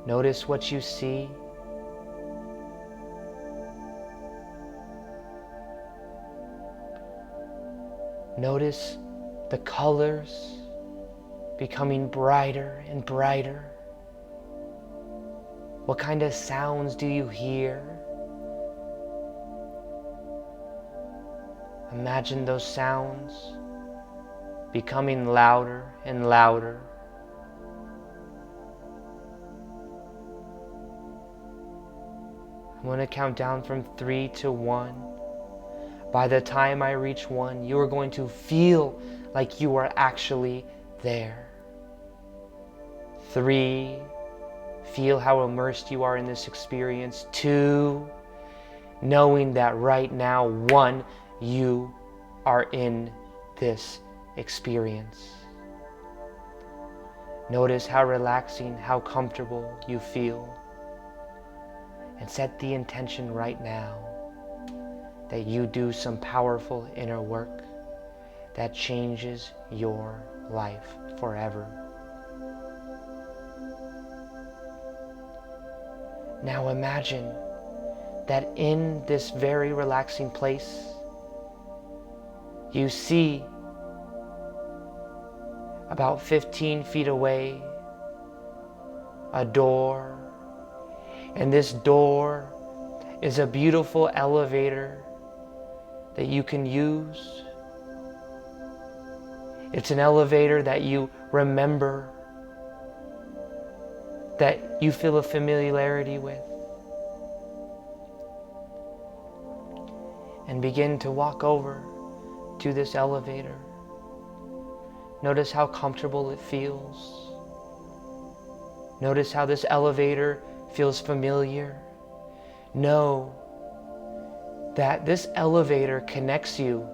Notice what you see. Notice the colors becoming brighter and brighter. What kind of sounds do you hear? Imagine those sounds becoming louder and louder. I'm going to count down from 3 to 1. By the time I reach 1, you are going to feel like you are actually there. 3, feel how immersed you are in this experience. 2, knowing that right now, 1, you are in this experience. Notice how relaxing, how comfortable you feel. And set the intention right now that you do some powerful inner work that changes your life forever. Now imagine that in this very relaxing place, you see about 15 feet away a door. And this door is a beautiful elevator that you can use. It's an elevator that you remember, that you feel a familiarity with. And begin to walk over to this elevator. Notice how comfortable it feels. Notice how this elevator feels familiar. Know that this elevator connects you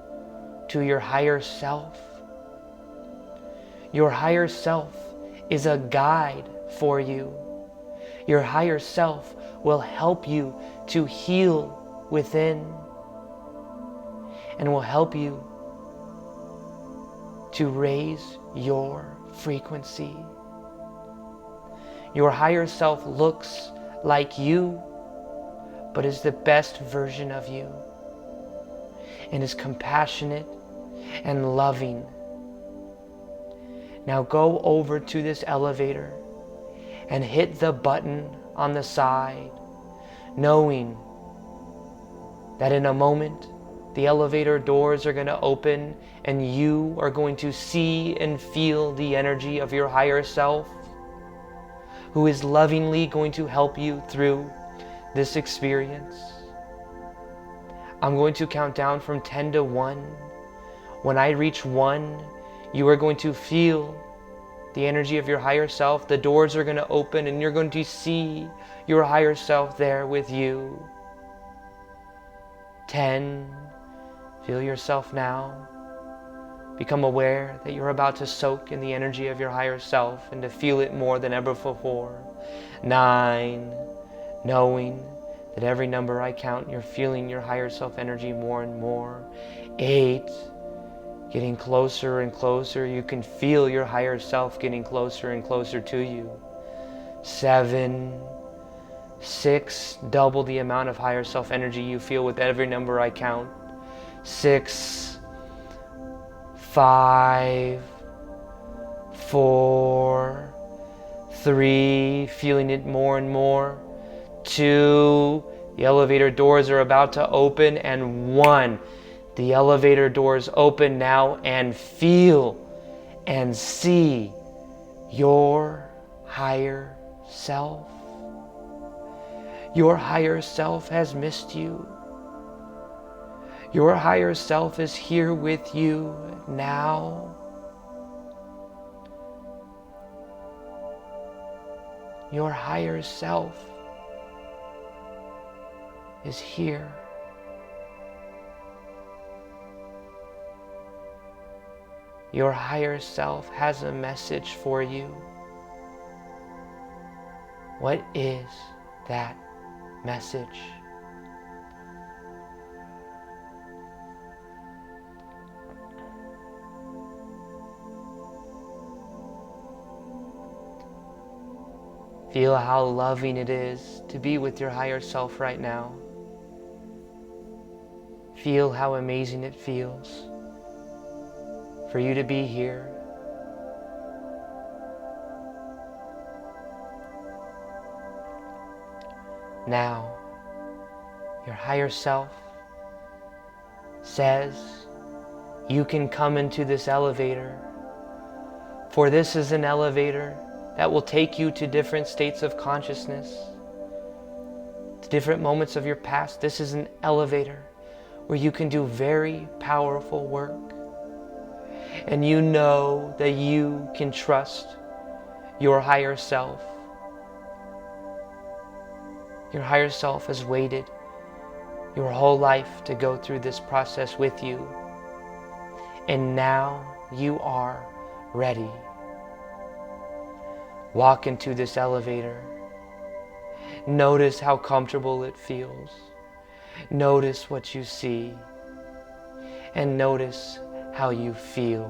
to your higher self. Your higher self is a guide for you. Your higher self will help you to heal within and will help you to raise your frequency. Your higher self looks like you, but is the best version of you and is compassionate and loving. Now go over to this elevator and hit the button on the side, knowing that in a moment the elevator doors are going to open and you are going to see and feel the energy of your higher self, who is lovingly going to help you through this experience. I'm going to count down from 10 to 1. When I reach 1, you are going to feel the energy of your higher self. The doors are going to open and you're going to see your higher self there with you. 10. Feel yourself now. Become aware that you're about to soak in the energy of your higher self and to feel it more than ever before. 9. Knowing that every number I count, you're feeling your higher self energy more and more. 8. Getting closer and closer. You can feel your higher self getting closer and closer to you. 7. 6. Double the amount of higher self energy you feel with every number I count. 6. 5. 4. 3. Feeling it more and more. 2. The elevator doors are about to open. And 1. The elevator doors open now, and feel and see your higher self. Your higher self has missed you. Your higher self is here with you now. Your higher self is here. Your higher self has a message for you. What is that message? Feel how loving it is to be with your higher self right now. Feel how amazing it feels for you to be here. Now, your higher self says you can come into this elevator, for this is an elevator that will take you to different states of consciousness, to different moments of your past. This is an elevator where you can do very powerful work. And you know that you can trust your higher self. Your higher self has waited your whole life to go through this process with you. And now you are ready. Walk into this elevator. Notice how comfortable it feels. Notice what you see. And notice how you feel.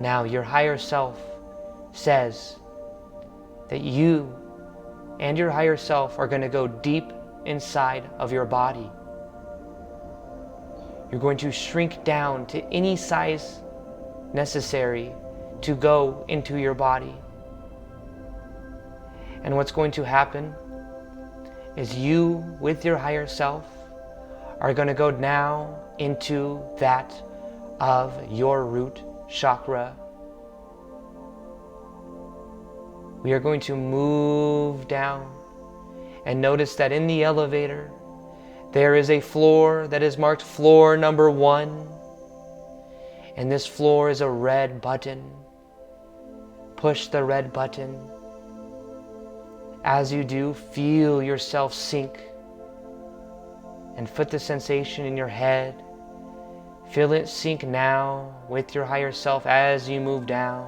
Now your higher self says that you and your higher self are going to go deep inside of your body. You're going to shrink down to any size necessary to go into your body. And what's going to happen is you, with your higher self, are going to go now into that of your root chakra. We are going to move down and notice that in the elevator, there is a floor that is marked floor number 1. And this floor is a red button. Push the red button. As you do, feel yourself sink and put the sensation in your head. Feel it sink now with your higher self as you move down.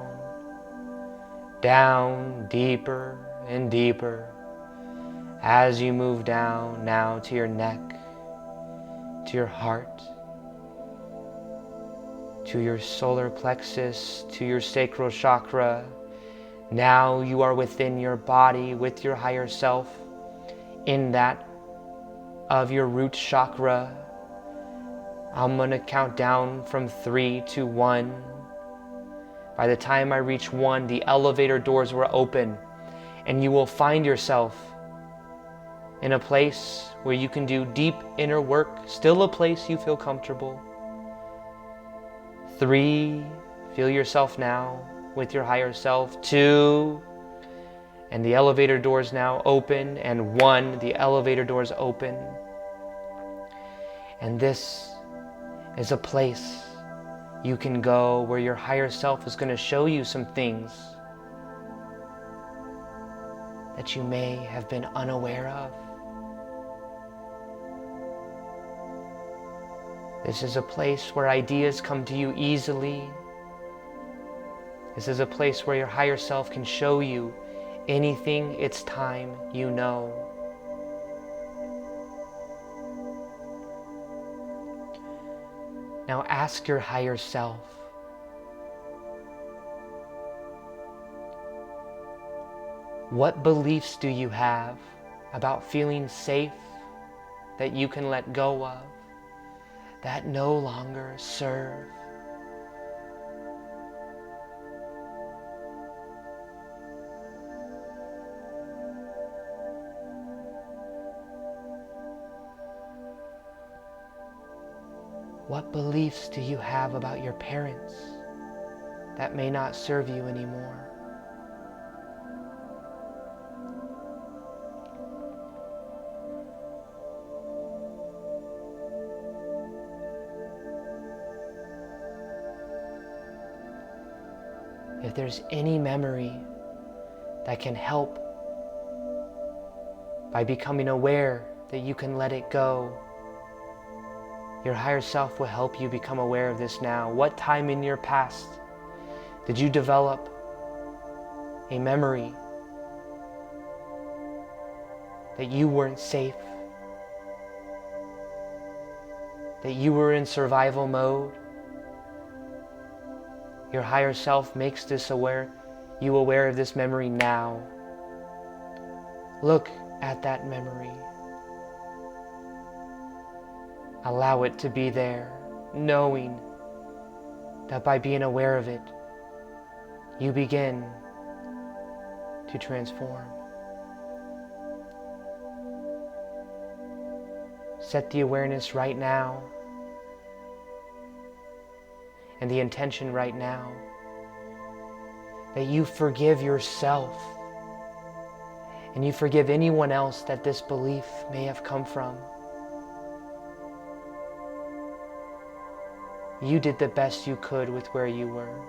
Down deeper and deeper. As you move down now to your neck, to your heart, to your solar plexus, to your sacral chakra. Now you are within your body with your higher self in that of your root chakra. I'm going to count down from 3 to 1. By the time I reach 1, the elevator doors will open and you will find yourself in a place where you can do deep inner work, still a place you feel comfortable. 3, feel yourself now with your higher self. 2, and the elevator doors now open. And 1, the elevator doors open. And this is a place you can go where your higher self is going to show you some things that you may have been unaware of. This is a place where ideas come to you easily. This is a place where your higher self can show you anything it's time you know. Now ask your higher self, what beliefs do you have about feeling safe that you can let go of, that no longer serve? What beliefs do you have about your parents that may not serve you anymore? If there's any memory that can help by becoming aware that you can let it go, your higher self will help you become aware of this now. What time in your past did you develop a memory that you weren't safe, that you were in survival mode? Your higher self makes you aware of this memory now. Look at that memory. Allow it to be there, knowing that by being aware of it, you begin to transform. Set the awareness right now and the intention right now that you forgive yourself and you forgive anyone else that this belief may have come from. You did the best you could with where you were.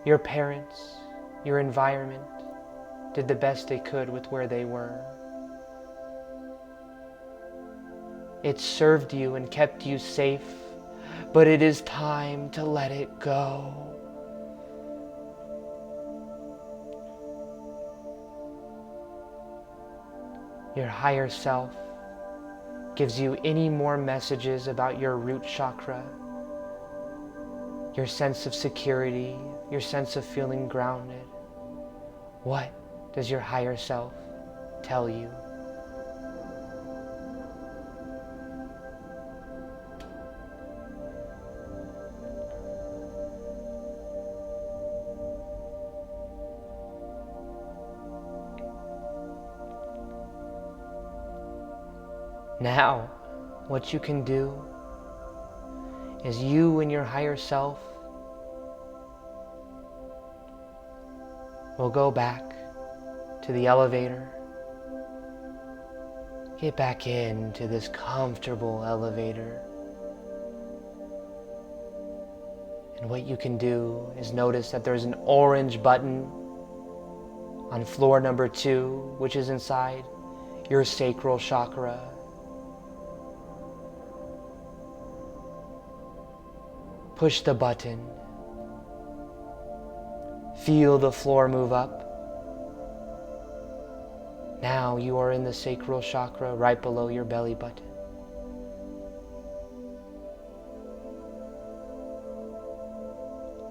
Your parents, your environment did the best they could with where they were. It served you and kept you safe, but it is time to let it go. Your higher self gives you any more messages about your root chakra, your sense of security, your sense of feeling grounded. What does your higher self tell you? Now, what you can do is you and your higher self will go back to the elevator. Get back into this comfortable elevator. And what you can do is notice that there's an orange button on floor number 2, which is inside your sacral chakra. Push the button. Feel the floor move up. Now you are in the sacral chakra right below your belly button.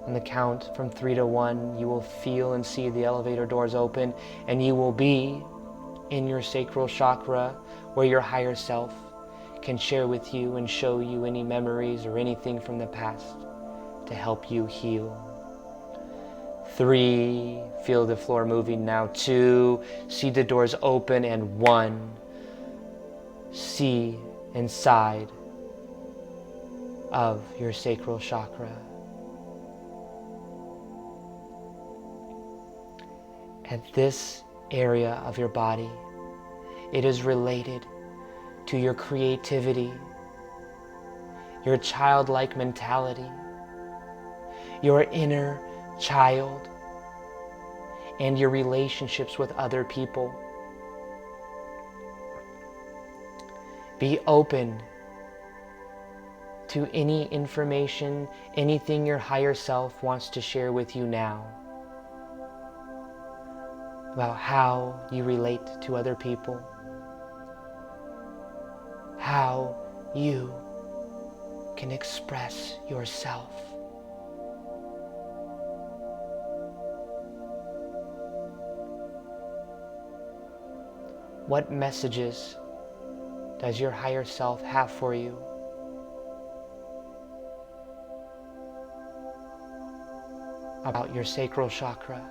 On the count from 3 to 1, you will feel and see the elevator doors open, and you will be in your sacral chakra where your higher self can share with you and show you any memories or anything from the past to help you heal. 3, feel the floor moving now. 2, see the doors open. And 1, see inside of your sacral chakra. At this area of your body, it is related to your creativity, your childlike mentality, your inner child, and your relationships with other people. Be open to any information, anything your higher self wants to share with you now about how you relate to other people, how you can express yourself. What messages does your higher self have for you? About your sacral chakra?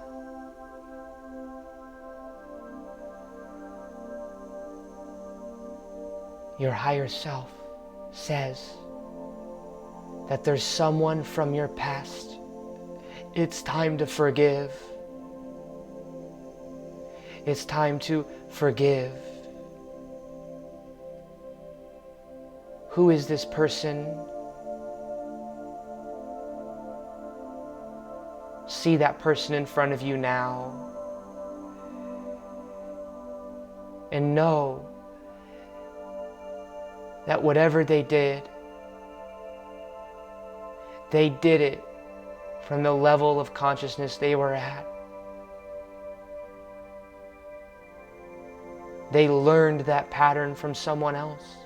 Your higher self says that there's someone from your past. It's time to forgive. It's time to forgive. Who is this person? See that person in front of you now. And know that whatever they did it from the level of consciousness they were at. They learned that pattern from someone else.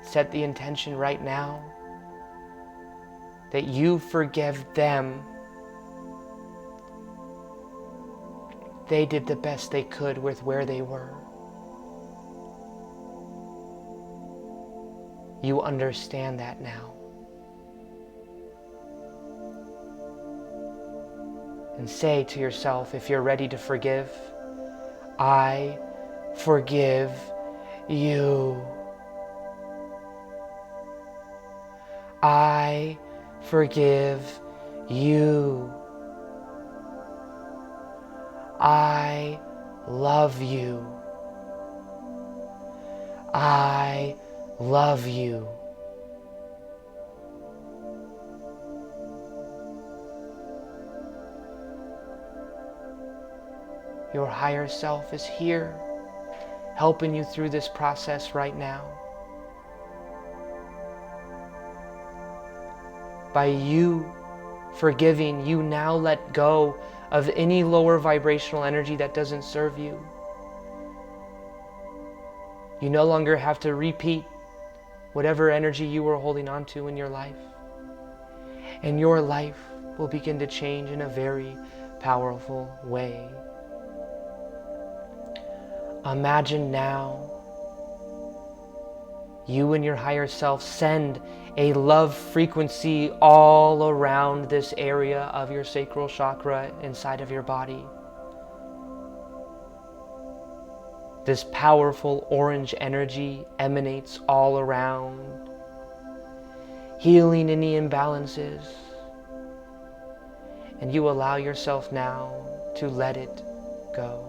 Set the intention right now that you forgive them. They did the best they could with where they were. You understand that now. And say to yourself, if you're ready to forgive, I forgive you. I forgive you. I love you. I love you. Your higher self is here, helping you through this process right now. By you forgiving, you now let go of any lower vibrational energy that doesn't serve you. You no longer have to repeat whatever energy you were holding on to in your life. And your life will begin to change in a very powerful way. Imagine now you and your higher self send a love frequency all around this area of your sacral chakra inside of your body. This powerful orange energy emanates all around, healing any imbalances. And you allow yourself now to let it go.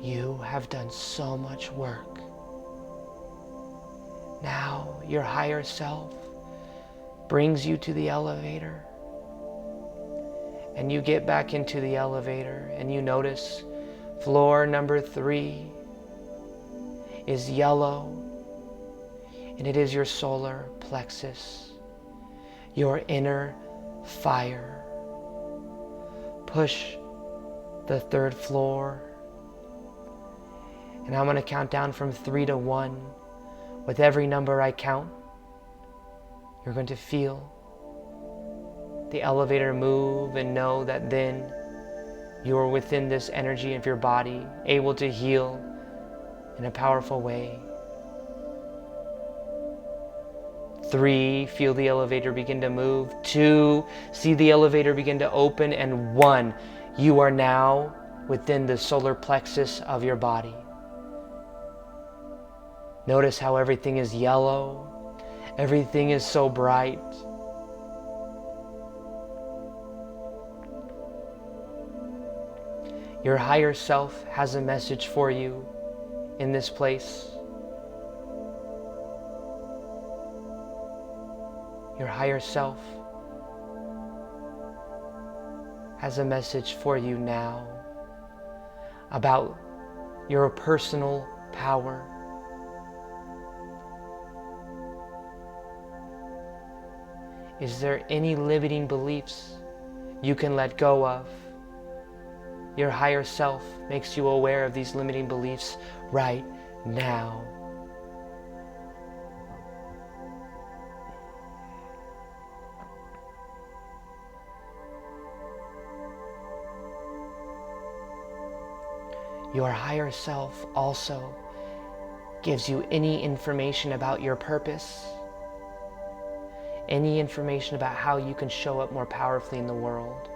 You have done so much work. Now your higher self brings you to the elevator. And you get back into the elevator and you notice floor number 3 is yellow, and it is your solar plexus, your inner fire. Push the 3rd floor, and I'm going to count down from 3 to 1. With every number I count, you're going to feel the elevator move and know that then you are within this energy of your body, able to heal in a powerful way. 3, feel the elevator begin to move. 2, see the elevator begin to open. And 1, you are now within the solar plexus of your body. Notice how everything is yellow. Everything is so bright. Your higher self has a message for you in this place. Your higher self has a message for you now about your personal power. Is there any limiting beliefs you can let go of? Your higher self makes you aware of these limiting beliefs right now. Your higher self also gives you any information about your purpose, any information about how you can show up more powerfully in the world.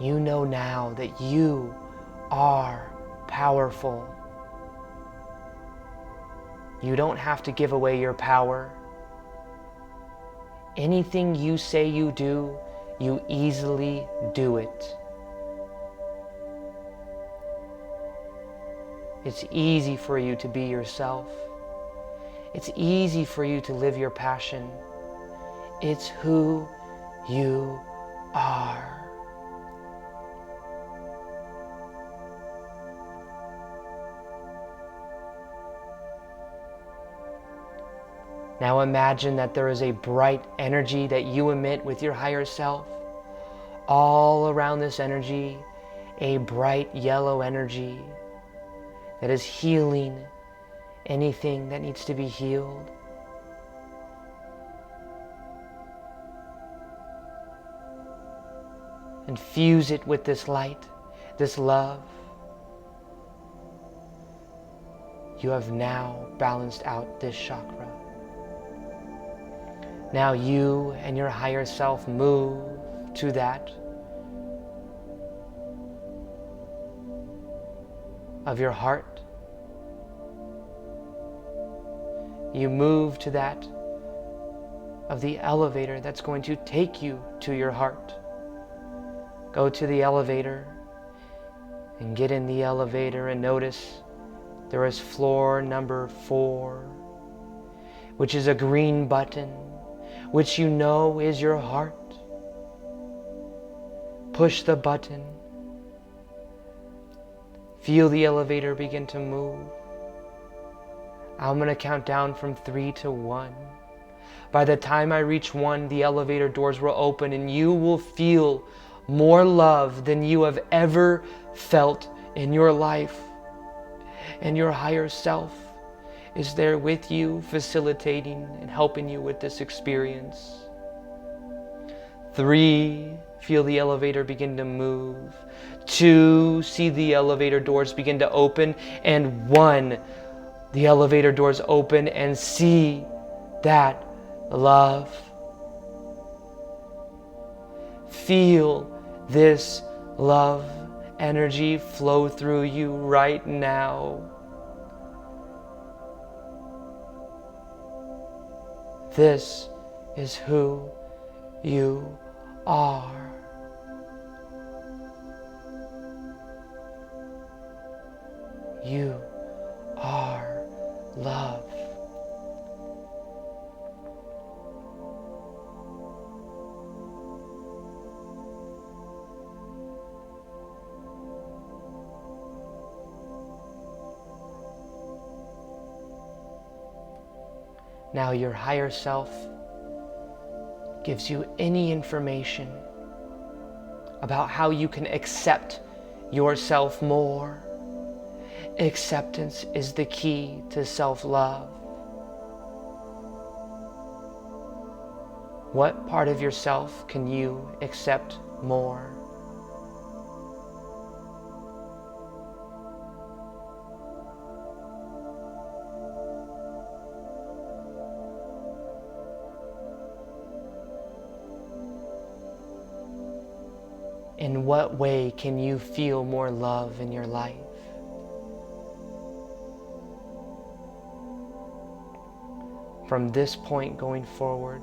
You know now that you are powerful. You don't have to give away your power. Anything you say you do, you easily do it. It's easy for you to be yourself. It's easy for you to live your passion. It's who you are. Now imagine that there is a bright energy that you emit with your higher self. All around this energy, a bright yellow energy that is healing anything that needs to be healed. Infuse it with this light, this love. You have now balanced out this chakra. Now you and your higher self move to that of your heart. You move to that of the elevator that's going to take you to your heart. Go to the elevator and get in the elevator and notice there is floor number 4, which is a green button, which you know is your heart. Push the button. Feel the elevator begin to move. I'm going to count down from 3 to 1. By the time I reach 1, the elevator doors will open and you will feel more love than you have ever felt in your life. And your higher self is there with you, facilitating and helping you with this experience. 3, feel the elevator begin to move. 2, see the elevator doors begin to open. And 1, the elevator doors open and see that love. Feel this love energy flow through you right now. This is who you are. You are love. Now your higher self gives you any information about how you can accept yourself more. Acceptance is the key to self-love. What part of yourself can you accept more? In what way can you feel more love in your life? From this point going forward,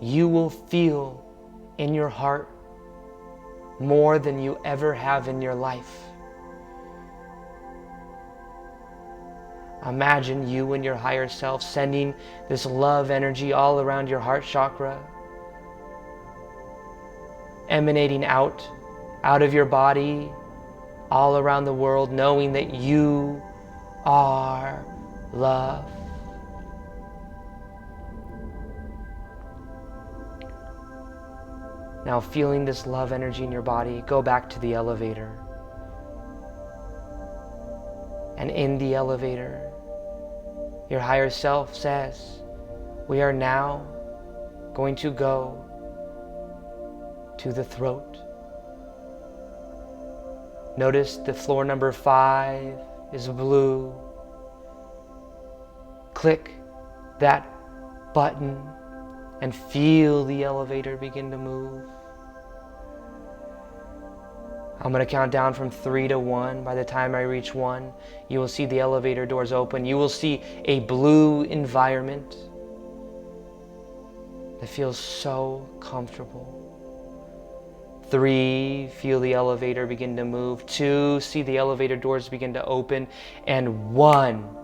you will feel in your heart more than you ever have in your life. Imagine you and your higher self sending this love energy all around your heart chakra, emanating out of your body, all around the world, knowing that you are love. Now, feeling this love energy in your body, go back to the elevator. And in the elevator, your higher self says, we are now going to go to the throat. Notice the floor number 5 is blue. Click that button and feel the elevator begin to move. I'm going to count down from 3 to 1. By the time I reach 1, you will see the elevator doors open. You will see a blue environment that feels so comfortable. 3, feel the elevator begin to move. 2, see the elevator doors begin to open. And 1,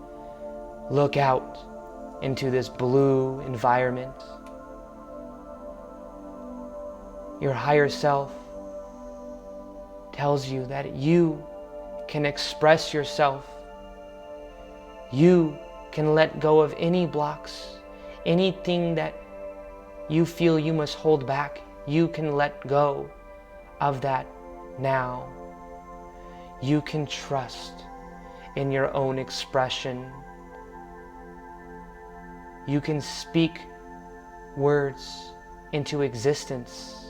look out into this blue environment. Your higher self tells you that you can express yourself. You can let go of any blocks, anything that you feel you must hold back. You can let go of that now. You can trust in your own expression. You can speak words into existence.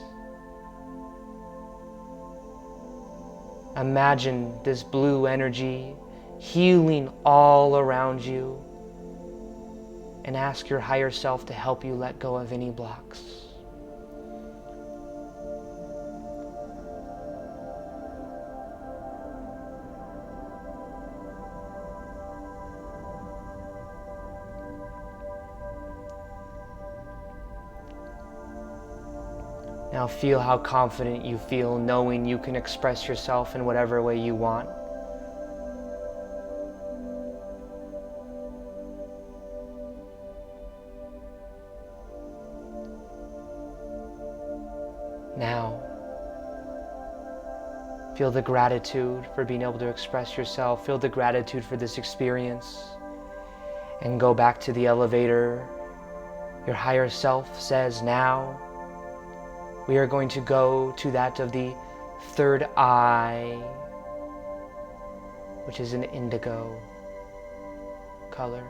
Imagine this blue energy healing all around you, and ask your higher self to help you let go of any blocks. Now feel how confident you feel knowing you can express yourself in whatever way you want. Now, feel the gratitude for being able to express yourself. Feel the gratitude for this experience. And go back to the elevator. Your higher self says, now, we are going to go to that of the third eye, which is an indigo color.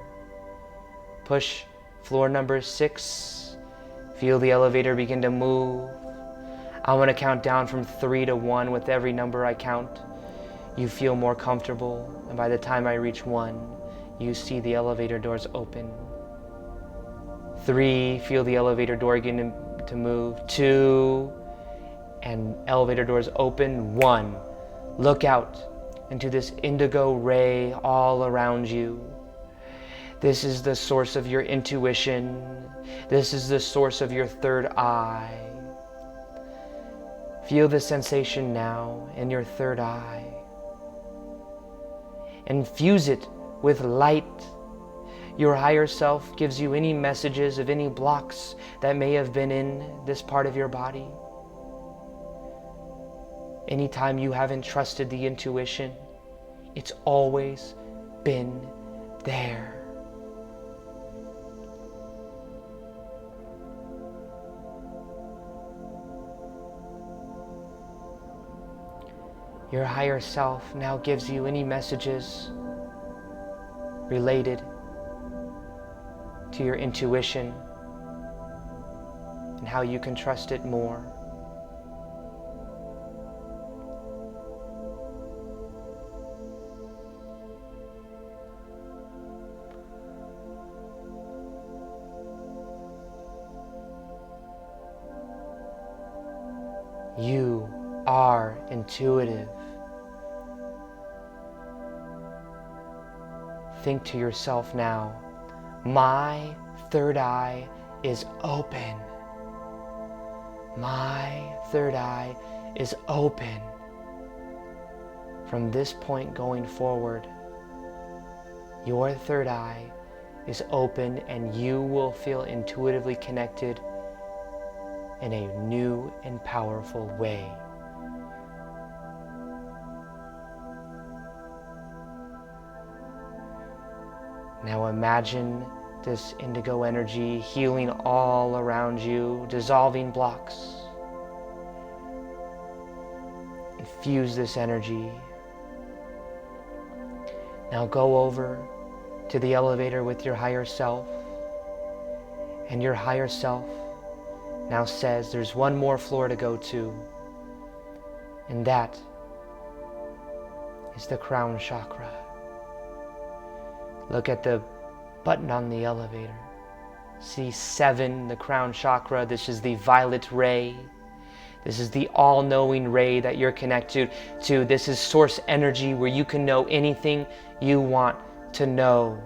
Push floor number 6. Feel the elevator begin to move. I want to count down from 3 to 1. With every number I count, you feel more comfortable. And by the time I reach 1, you see the elevator doors open. 3, feel the elevator door begin to move. 2, and elevator doors open. 1, look out into this indigo ray all around you. This is the source of your intuition. This is the source of your third eye. Feel the sensation now in your third eye. Infuse it with light. Your higher self gives you any messages of any blocks that may have been in this part of your body. Anytime you haven't trusted the intuition, it's always been there. Your higher self now gives you any messages related to your intuition and how you can trust it more. You are intuitive. Think to yourself now, my third eye is open. My third eye is open. From this point going forward, your third eye is open and you will feel intuitively connected in a new and powerful way. Now imagine this indigo energy healing all around you, dissolving blocks. Infuse this energy. Now go over to the elevator with your higher self, and your higher self now says there's one more floor to go to, and that is the crown chakra. Look at the button on the elevator. See 7, the crown chakra. This is the violet ray. This is the all-knowing ray that you're connected to. This is source energy where you can know anything you want to know.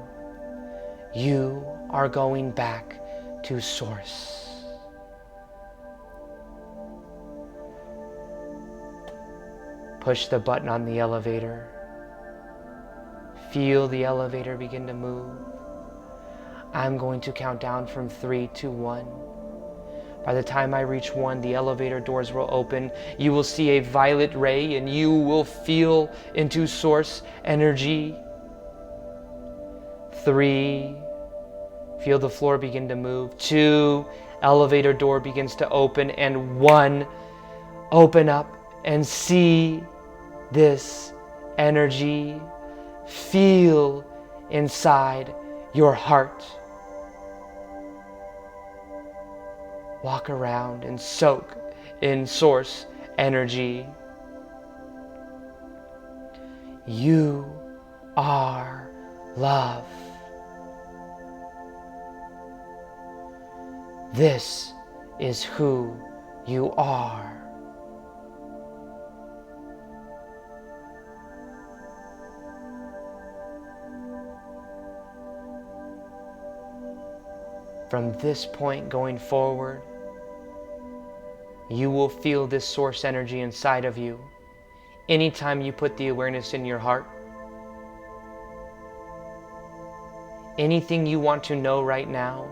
You are going back to source. Push the button on the elevator. Feel the elevator begin to move. I'm going to count down from 3 to 1. By the time I reach 1, the elevator doors will open. You will see a violet ray and you will feel into source energy. 3, feel the floor begin to move. 2, elevator door begins to open. And 1, open up and see this energy. Feel inside your heart. Walk around and soak in source energy. You are love. This is who you are. From this point going forward, you will feel this source energy inside of you. Anytime you put the awareness in your heart, anything you want to know right now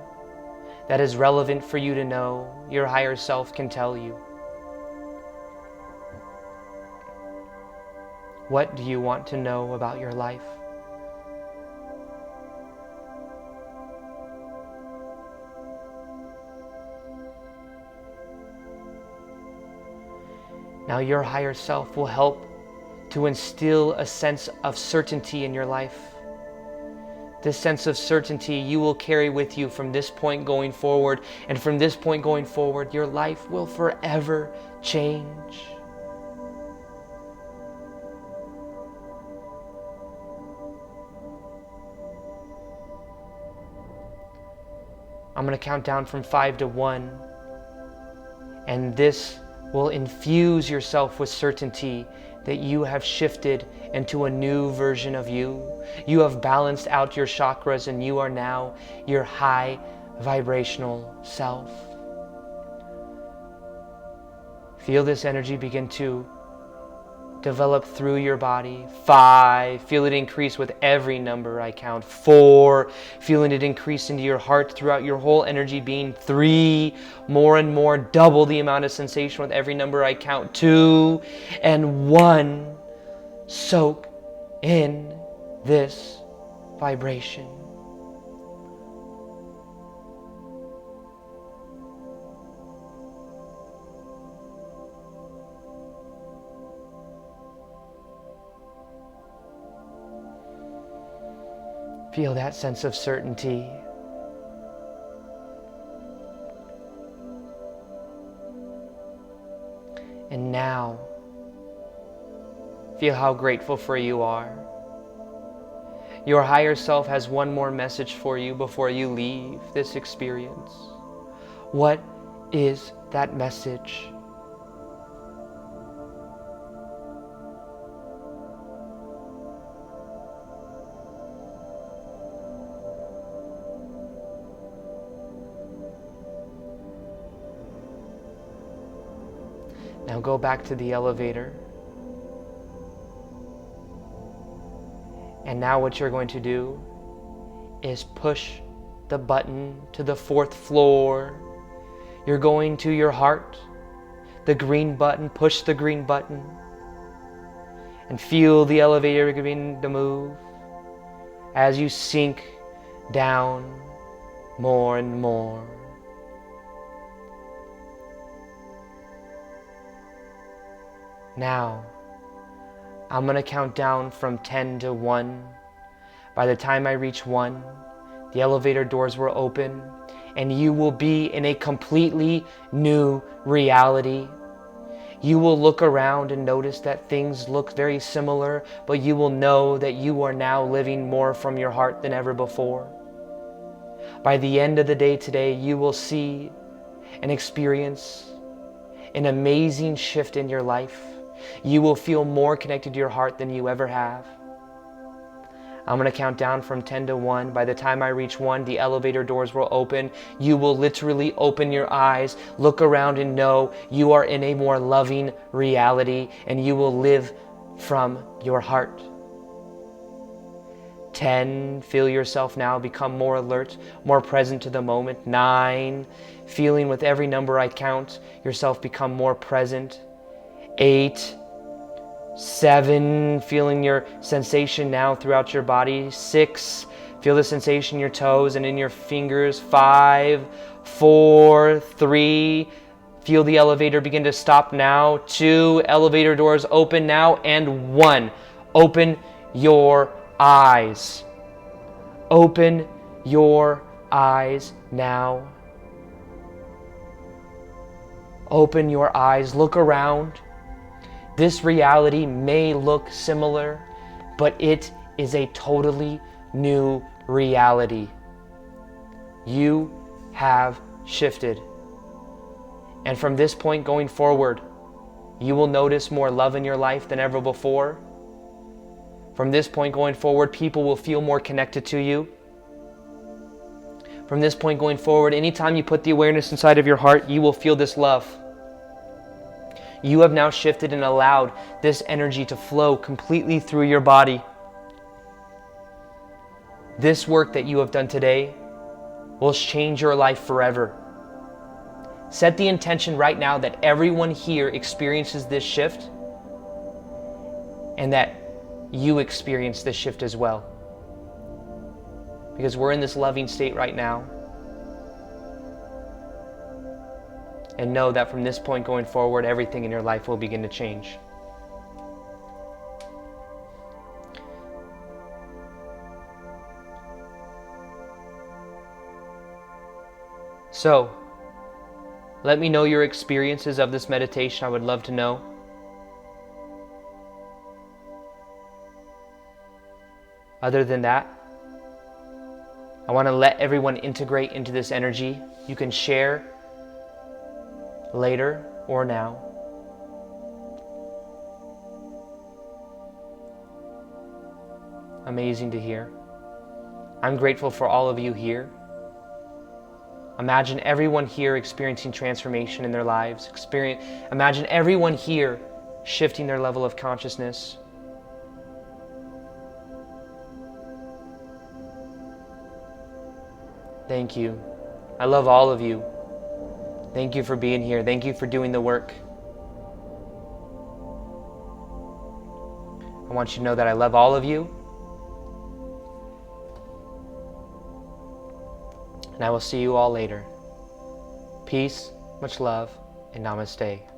that is relevant for you to know, your higher self can tell you. What do you want to know about your life? Now your higher self will help to instill a sense of certainty in your life. this sense of certainty you will carry with you from this point going forward. And from this point going forward, your life will forever change. I'm going to count down from 5 to 1. And this will infuse yourself with certainty that you have shifted into a new version of you. You have balanced out your chakras and you are now your high vibrational self. Feel this energy begin to develop through your body. 5, feel it increase with every number I count. 4, feeling it increase into your heart throughout your whole energy being. 3, more and more, double the amount of sensation with every number I count. 2, and 1, soak in this vibration. Feel that sense of certainty. And now, feel how grateful for you are. Your higher self has one more message for you before you leave this experience. What is that message? Now go back to the elevator. And now what you're going to do is push the button to the 4th floor. You're going to your heart, the green button, push the green button, and feel the elevator begin to move as you sink down more and more. Now, I'm going to count down from 10 to 1. By the time I reach 1, the elevator doors will open and you will be in a completely new reality. You will look around and notice that things look very similar, but you will know that you are now living more from your heart than ever before. By the end of the day today, you will see and experience an amazing shift in your life. You will feel more connected to your heart than you ever have. I'm going to count down from 10 to 1. By the time I reach 1, the elevator doors will open. You will literally open your eyes, look around and know you are in a more loving reality and you will live from your heart. 10, feel yourself now become more alert, more present to the moment. 9, feeling with every number I count, yourself become more present. 8, 7, feeling your sensation now throughout your body. 6, feel the sensation in your toes and in your fingers. 5, 4, 3, feel the elevator begin to stop now. 2, elevator doors open now. And 1, open your eyes. Open your eyes now. Open your eyes, look around. This reality may look similar, but it is a totally new reality. You have shifted. And from this point going forward, you will notice more love in your life than ever before. From this point going forward, people will feel more connected to you. From this point going forward, anytime you put the awareness inside of your heart, you will feel this love. You have now shifted and allowed this energy to flow completely through your body. This work that you have done today will change your life forever. Set the intention right now that everyone here experiences this shift and that you experience this shift as well. Because we're in this loving state right now. And know that from this point going forward, everything in your life will begin to change. So, let me know your experiences of this meditation. I would love to know. Other than that, I want to let everyone integrate into this energy. You can share later or now. Amazing to hear. I'm grateful for all of you here. Imagine everyone here experiencing transformation in their lives. Imagine everyone here shifting their level of consciousness. Thank you. I love all of you. Thank you for being here. Thank you for doing the work. I want you to know that I love all of you. And I will see you all later. Peace, much love, and namaste.